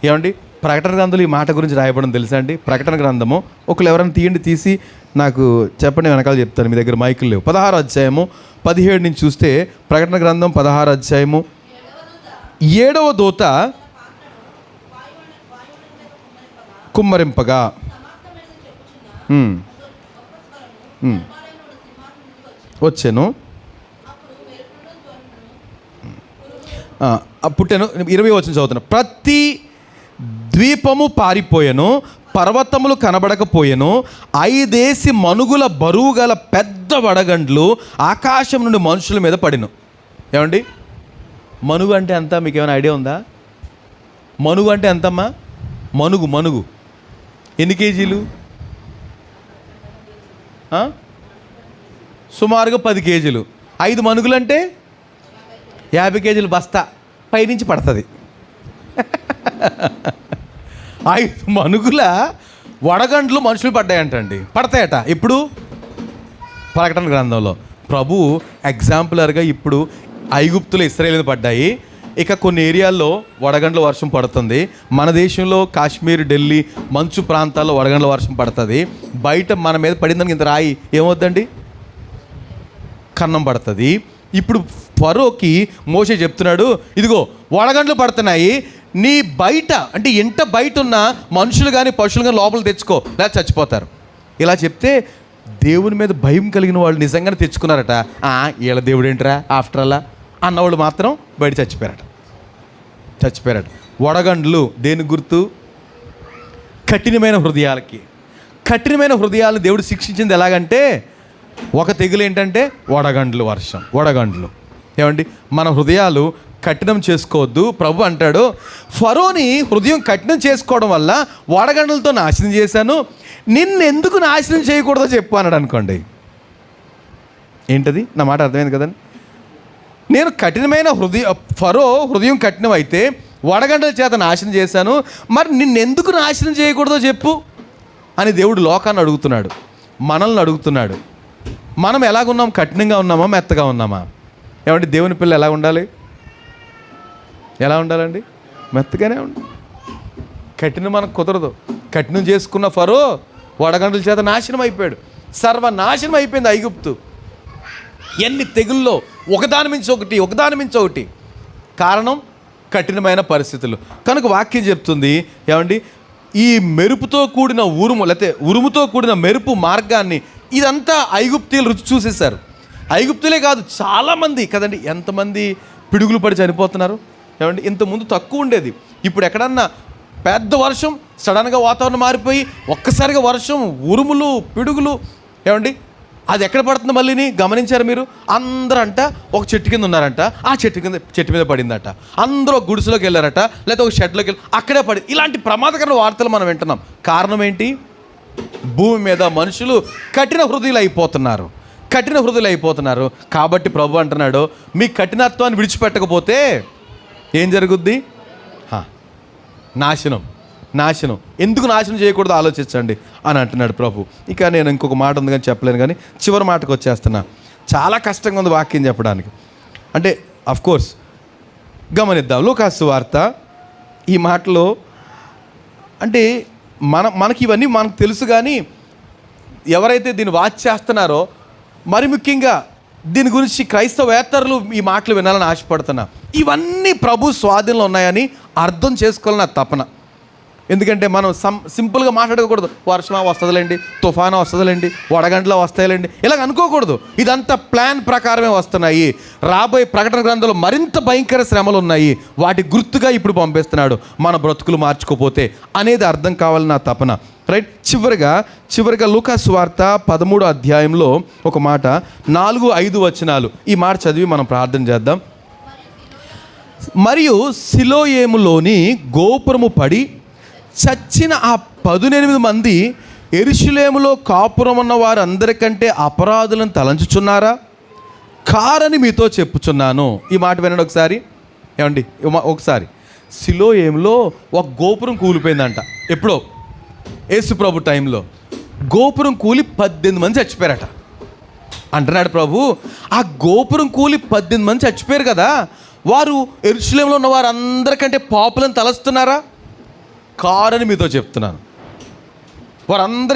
ఏమండి, ప్రకటన గ్రంథంలో ఈ మాట గురించి రాయబడడం తెలుసా అండి? ప్రకటన గ్రంథము ఒకళ్ళు ఎవరైనా తీసి నాకు చెప్పండి, వెనకాల చెప్తాను. మీ దగ్గర మైకులు లేవు. 16 అధ్యాయము 17 నుంచి చూస్తే ప్రకటన గ్రంథం 16 అధ్యాయము 7వ దూత కుమ్మరింపగా వచ్చాను. పుట్టాను. 20 వచ్చిన చదువుతున్నా. ప్రతి ద్వీపము పారిపోయాను, పర్వతములు కనబడకపోయాను. 5 మనుగుల బరువు గల పెద్ద వడగండ్లు ఆకాశం నుండి మనుషుల మీద పడిను. ఏమండి, మనుగు అంటే ఎంత? మీకు ఏమైనా ఐడియా ఉందా? మనుగు అంటే ఎంతమ్మా? మనుగు ఎన్ని కేజీలు? సుమారుగా 10 కేజీలు. 5 మనుగులు అంటే 50 కేజీలు బస్తా పైనుంచి పడుతుంది. 5 మనుగుల వడగండ్లు మనుషులు పడ్డాయంటండి. పడతాయట. ఇప్పుడు ప్రకటన గ్రంథంలో ప్రభు ఎగ్జాంపులర్గా ఇప్పుడు ఐగుప్తులు ఇశ్రాయేలు మీద పడ్డాయి. ఇక కొన్ని ఏరియాల్లో వడగండ్ల వర్షం పడుతుంది. మన దేశంలో కాశ్మీర్, ఢిల్లీ మంచు ప్రాంతాల్లో వడగండ్ల వర్షం పడుతుంది. బయట మన మీద పడిందానికి ఇంత రాయి ఏమవుద్దండి? కన్నం పడుతుంది. ఇప్పుడు ఫరోకి మోషే చెప్తున్నాడు, ఇదిగో వడగండ్లు పడుతున్నాయి, నీ బయట అంటే ఇంట బయట ఉన్న మనుషులు కానీ పశువులు కానీ లోపల తెచ్చుకో, లేదా చచ్చిపోతారు. ఇలా చెప్తే దేవుని మీద భయం కలిగిన వాళ్ళు నిజంగానే తెచ్చుకున్నారట. వీళ్ళ దేవుడు ఏంట్రా ఆఫ్టర్ అలా అన్నవాళ్ళు మాత్రం బయట చచ్చిపోయారట. వడగండ్లు దేని గుర్తు? కఠినమైన హృదయాలకి. కఠినమైన హృదయాలను దేవుడు శిక్షించింది ఎలాగంటే, ఒక తెగులు ఏంటంటే వడగండ్లు. ఏమండి, మన హృదయాలు కఠినం చేసుకోవద్దు. ప్రభు అంటాడు, ఫరోని హృదయం కఠినం చేసుకోవడం వల్ల వడగండ్లతో నాశనం చేశాను, నిన్నెందుకు నాశనం చేయకూడదో చెప్పు అన్నాడు అనుకోండి. ఏంటది? నా మాట అర్థమైంది కదండి. నేను కఠినమైన ఫరో హృదయం కఠినం అయితే వడగండ్ల చేత నాశనం చేశాను, మరి నిన్నెందుకు నాశనం చేయకూడదో చెప్పు అని దేవుడు లోకాన్ని అడుగుతున్నాడు, మనల్ని అడుగుతున్నాడు. మనం ఎలాగున్నాం? కఠినంగా ఉన్నామా, మెత్తగా ఉన్నామా? ఏమంటే దేవుని పిల్ల ఎలా ఉండాలండి? మెత్తగానే ఉండాలి. కఠినం మనకు కుదరదు. కఠినం చేసుకున్న ఫరో వడగండ్ల చేత నాశనం అయిపోయాడు. సర్వనాశనం అయిపోయింది ఐగుప్తు. ఎన్ని తెగుల్లో ఒకదాని మించి ఒకటి. కారణం కఠినమైన పరిస్థితులు. కనుక వాక్యం చెప్తుంది, ఏమండి, ఈ మెరుపుతో కూడిన ఉరుముతో కూడిన మెరుపు మార్గాన్ని ఇదంతా ఐగుప్తీయులు రుచి చూసేశారు. ఐగుప్తులే కాదు, చాలామంది కదండి. ఎంతమంది పిడుగులు పడి చనిపోతున్నారు. ఏమండి, ఇంతకుముందు తక్కువ ఉండేది. ఇప్పుడు ఎక్కడన్నా పెద్ద వర్షం, సడన్గా వాతావరణం మారిపోయి ఒక్కసారిగా వర్షం, ఉరుములు, పిడుగులు. ఏమండి, అది ఎక్కడ పడుతుంది మళ్ళీని గమనించారు మీరు? అందరూ అంట ఒక చెట్టు కింద ఉన్నారంట, ఆ చెట్టు మీద పడిందట. అందరూ ఒక గుడిసెలోకి వెళ్ళారట, లేకపోతే ఒక షెడ్లోకి వెళ్ళి అక్కడే పడి. ఇలాంటి ప్రమాదకరమైన వార్తలు మనం వింటున్నాం. కారణం ఏంటి? భూమి మీద మనుషులు కఠిన హృదయులు అయిపోతున్నారు. కాబట్టి ప్రభు అంటున్నాడు, మీ కఠినత్వాన్ని విడిచిపెట్టకపోతే ఏం జరుగుద్ది? నాశనం. ఎందుకు నాశనం చేయకూడదు ఆలోచించండి అని అంటున్నాడు ప్రభు. ఇక నేను ఇంకొక మాట ఉంది కానీ చెప్పలేను, కానీ చివరి మాటకు వచ్చేస్తున్నా. చాలా కష్టంగా ఉంది వాక్యం చెప్పడానికి. అంటే అఫ్కోర్స్ గమనిద్దాం. లూకాసు వార్త ఈ మాటలో అంటే మనకి ఇవన్నీ మనకు తెలుసు, కానీ ఎవరైతే దీన్ని వాచ్ చేస్తున్నారో, మరి ముఖ్యంగా దీని గురించి క్రైస్తవేత్తరులు ఈ మాటలు వినాలని ఆశపడుతున్నా. ఇవన్నీ ప్రభు స్వాధీనంలో ఉన్నాయని అర్థం చేసుకోవాలని నా తపన. ఎందుకంటే మనం సింపుల్గా మాట్లాడకూడదు. వర్షమా వస్తుందిలేండి, తుఫాను వస్తుందిలేండి, వడగండ్లో వస్తాయిలేండి, ఇలాగ అనుకోకూడదు. ఇదంతా ప్లాన్ ప్రకారమే వస్తున్నాయి. రాబోయే ప్రకటన గ్రంథంలో మరింత భయంకర శ్రమలు ఉన్నాయి, వాటి గుర్తుగా ఇప్పుడు పంపిస్తున్నాడు. మన బ్రతుకులు మార్చుకోపోతే అనేది అర్థం కావాలని నా తపన. రైట్. చివరిగా లూకా సువార్త 13వ అధ్యాయంలో ఒక మాట, 4-5 వచనాలు, ఈ మాట చదివి మనం ప్రార్థన చేద్దాం. మరియు సిలోయేములోని గోపురము పడి చచ్చిన ఆ 18 మంది యెరూషలేములో కాపురం ఉన్న వారందరికంటే అపరాధులను తలంచుచున్నారా? కారని మీతో చెప్పుచున్నాను. ఈ మాట వినండి ఒకసారి. ఏమండి ఒకసారి, సిలోయేములో ఒక గోపురం కూలిపోయిందంట. ఎప్పుడో యేసు ప్రభు టైంలో గోపురం కూలి 18 మంది చచ్చిపోయారట. అంటున్నాడు ప్రభు, ఆ గోపురం కూలి 18 మంది చచ్చిపోయారు కదా, వారు యెరూషలేములో ఉన్న వారందరికంటే పాపులను తలస్తున్నారా? కారని మీతో చెప్తున్నాను.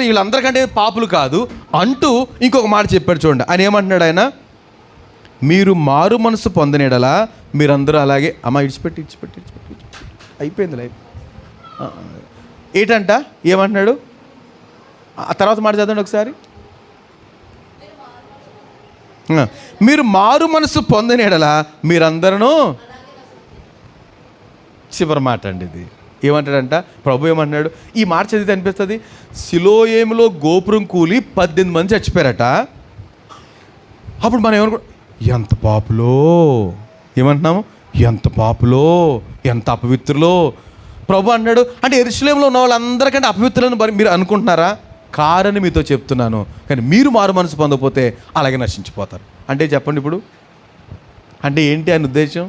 వీళ్ళందరికంటే పాపులు కాదు అంటూ ఇంకొక మాట చెప్పాడు. చూడండి ఆయన ఏమంటున్నాడు. ఆయన, మీరు మారు మనసు పొందనేడలా మీరందరూ అలాగే అమ్మ ఇడిచిపెట్టి అయిపోయింది లైఫ్ ఏంటంట, ఏమంటున్నాడు ఆ తర్వాత మాట చదవండి ఒకసారి. మీరు మారు మనసు పొందనేడలా మీరందరూ, చివరి మాట అండి ఇది. ఏమంటాడంట ప్రభు, ఏమంటున్నాడు? ఈ మాట చదివితే అనిపిస్తుంది, సిలోయేములో గోపురం కూలి 18 మంది చచ్చిపోయారట. అప్పుడు మనం ఏమనుకో, ఎంత పాపులో, ఏమంటున్నాము, ఎంత పాపులో, ఎంత అపవిత్రులో. ప్రభు అన్నాడు, అంటే యెరూషలేములో ఉన్న వాళ్ళందరికంటే అపవిత్రులను మీరు అనుకుంటున్నారా? కారని మీతో చెప్తున్నాను, కానీ మీరు మారు మనసు పొందకపోతే అలాగే నశించిపోతారు. అంటే చెప్పండి ఇప్పుడు, అంటే ఏంటి ఆయన ఉద్దేశం?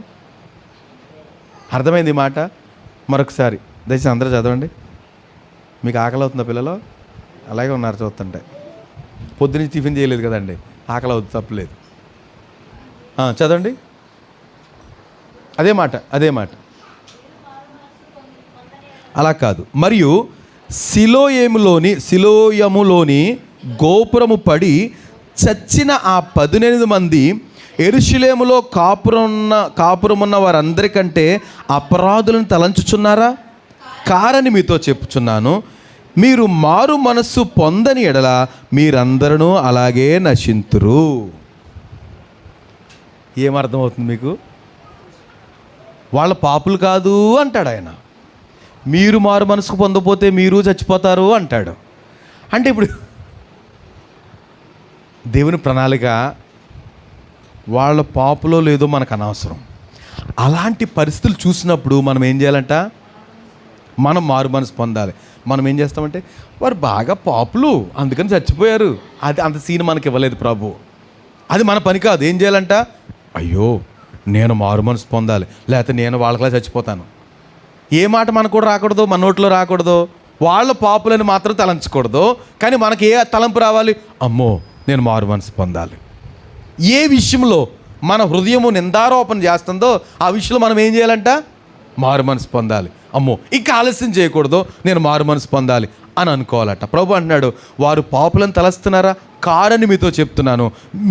అర్థమైంది ఈ మాట? మరొకసారి దయచేసి అందరూ చదవండి. మీకు ఆకలి అవుతుందా పిల్లలు? అలాగే ఉన్నారు చూస్తుంటే. పొద్దునుంచి టిఫిన్ చేయలేదు కదండి, ఆకలి అవుతుంది, తప్పలేదు. చదవండి అదే మాట. అలా కాదు. మరియు సిలోయములోని గోపురము పడి చచ్చిన ఆ 18 మంది యెరూషలేములో కాపురమున్న వారందరికంటే అపరాధులను తలంచుచున్నారా? కారని మీతో చెప్పుచున్నాను. మీరు మారు మనస్సు పొందని ఎడల మీరందరూ అలాగే నశింతురు. ఏమర్థమవుతుంది మీకు? వాళ్ళ పాపులు కాదు అంటాడు ఆయన. మీరు మారు మనసుకు పొందపోతే మీరు చచ్చిపోతారు అంటాడు. అంటే ఇప్పుడు దేవుని ప్రణాళిక, వాళ్ళ పాపులో లేదో మనకు అనవసరం. అలాంటి పరిస్థితులు చూసినప్పుడు మనం ఏం చేయాలంట? మనం మారు మనసు పొందాలి. మనం ఏం చేస్తామంటే, వారు బాగా పాపులు అందుకని చచ్చిపోయారు, అది అంత సీన్ మనకి ఇవ్వలేదు ప్రభు, అది మన పని కాదు. ఏం చేయాలంట? అయ్యో నేను మారు మనసు పొందాలి, లేకపోతే నేను వాళ్ళకలా చచ్చిపోతాను. ఏ మాట మనకు కూడా రాకూడదు, మన నోట్లో రాకూడదు. వాళ్ళ పాపులని మాత్రం తలంచకూడదు, కానీ మనకి ఏ తలంపు రావాలి? అమ్మో నేను మారు మనసు పొందాలి. ఏ విషయంలో మన హృదయము నిందారోపణ చేస్తుందో ఆ విషయంలో మనం ఏం చేయాలంట? మారు మనసు పొందాలి. అమ్మో ఇంకా ఆలస్యం చేయకూడదు, నేను మారు మనసు పొందాలి అని అనుకోవాలట. ప్రభు అంటున్నాడు, వారు పాపులను తలస్తున్నారా? కారని మీతో చెప్తున్నాను,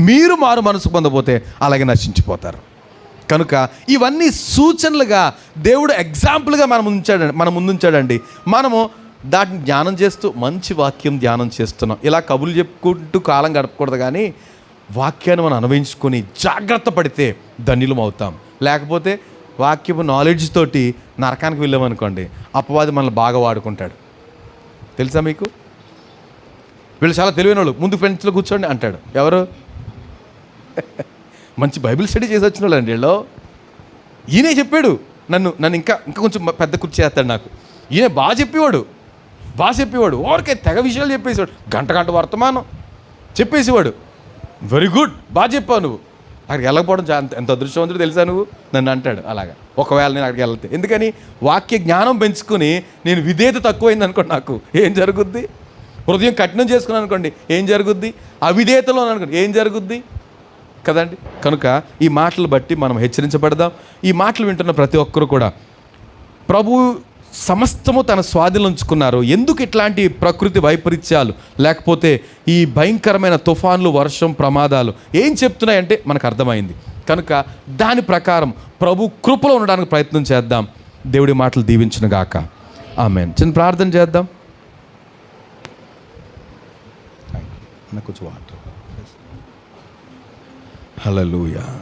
మీరు మారు మనసు పొందపోతే అలాగే నశించిపోతారు. కనుక ఇవన్నీ సూచనలుగా దేవుడు ఎగ్జాంపుల్గా మన ముందుంచాడండి. మనము దాటిని ధ్యానం చేస్తూ మంచి వాక్యం ధ్యానం చేస్తున్నాం. ఇలా కబుర్లు చెప్పుకుంటూ కాలం గడపకూడదు, కానీ వాక్యాన్ని మనం అనుభవించుకొని జాగ్రత్త పడితే ధన్యులం అవుతాం. లేకపోతే వాక్యపు నాలెడ్జ్ తోటి నరకానికి వెళ్ళామనుకోండి, అపవాది మనల్ని బాగా వాడుకుంటాడు. తెలుసా మీకు? వీళ్ళు చాలా తెలివైన వాళ్ళు, ముందు ఫ్రెండ్స్లో కూర్చోండి అంటాడు. ఎవరు? మంచి బైబిల్ స్టడీ చేసి వచ్చిన వాళ్ళు అండి వీళ్ళు. ఈయనే చెప్పాడు, నన్ను ఇంకా కొంచెం పెద్ద కుర్చీ చేస్తాడు నాకు. ఈయన బాగా చెప్పేవాడు, ఓరికే తెగ విషయాలు చెప్పేసేవాడు, గంట వర్తమానం చెప్పేసేవాడు. వెరీ గుడ్, బాగా చెప్పావు నువ్వు. అక్కడికి వెళ్ళకపోవడం ఎంత అదృష్టవంతుడు తెలుసా నువ్వు, నన్ను అంటాడు అలాగా. ఒకవేళ నేను అక్కడికి వెళ్తే, ఎందుకని వాక్య జ్ఞానం పెంచుకుని నేను విధేయత తక్కువైంది అనుకోండి, నాకు ఏం జరుగుద్ది? హృదయం కఠినం చేసుకున్నాను అనుకోండి, ఏం జరుగుద్ది? అవిధేయతలో అనుకోండి, ఏం జరుగుద్ది కదండి. కనుక ఈ మాటలు బట్టి మనం హెచ్చరించబడదాం. ఈ మాటలు వింటున్న ప్రతి ఒక్కరు కూడా ప్రభు సమస్తము తన స్వాధీనం ఉంచుకున్నారు. ఎందుకు ఇట్లాంటి ప్రకృతి వైపరీత్యాలు లేకపోతే ఈ భయంకరమైన తుఫాన్లు, వర్షం, ప్రమాదాలు ఏం చెప్తున్నాయంటే మనకు అర్థమైంది. కనుక దాని ప్రకారం ప్రభు కృపలో ఉండడానికి ప్రయత్నం చేద్దాం. దేవుడి మాటలు దీవించును గాక. ఆమేన్. చిన్న ప్రార్థన చేద్దాం. కొంచెం వాటర్. హల్లెలూయా.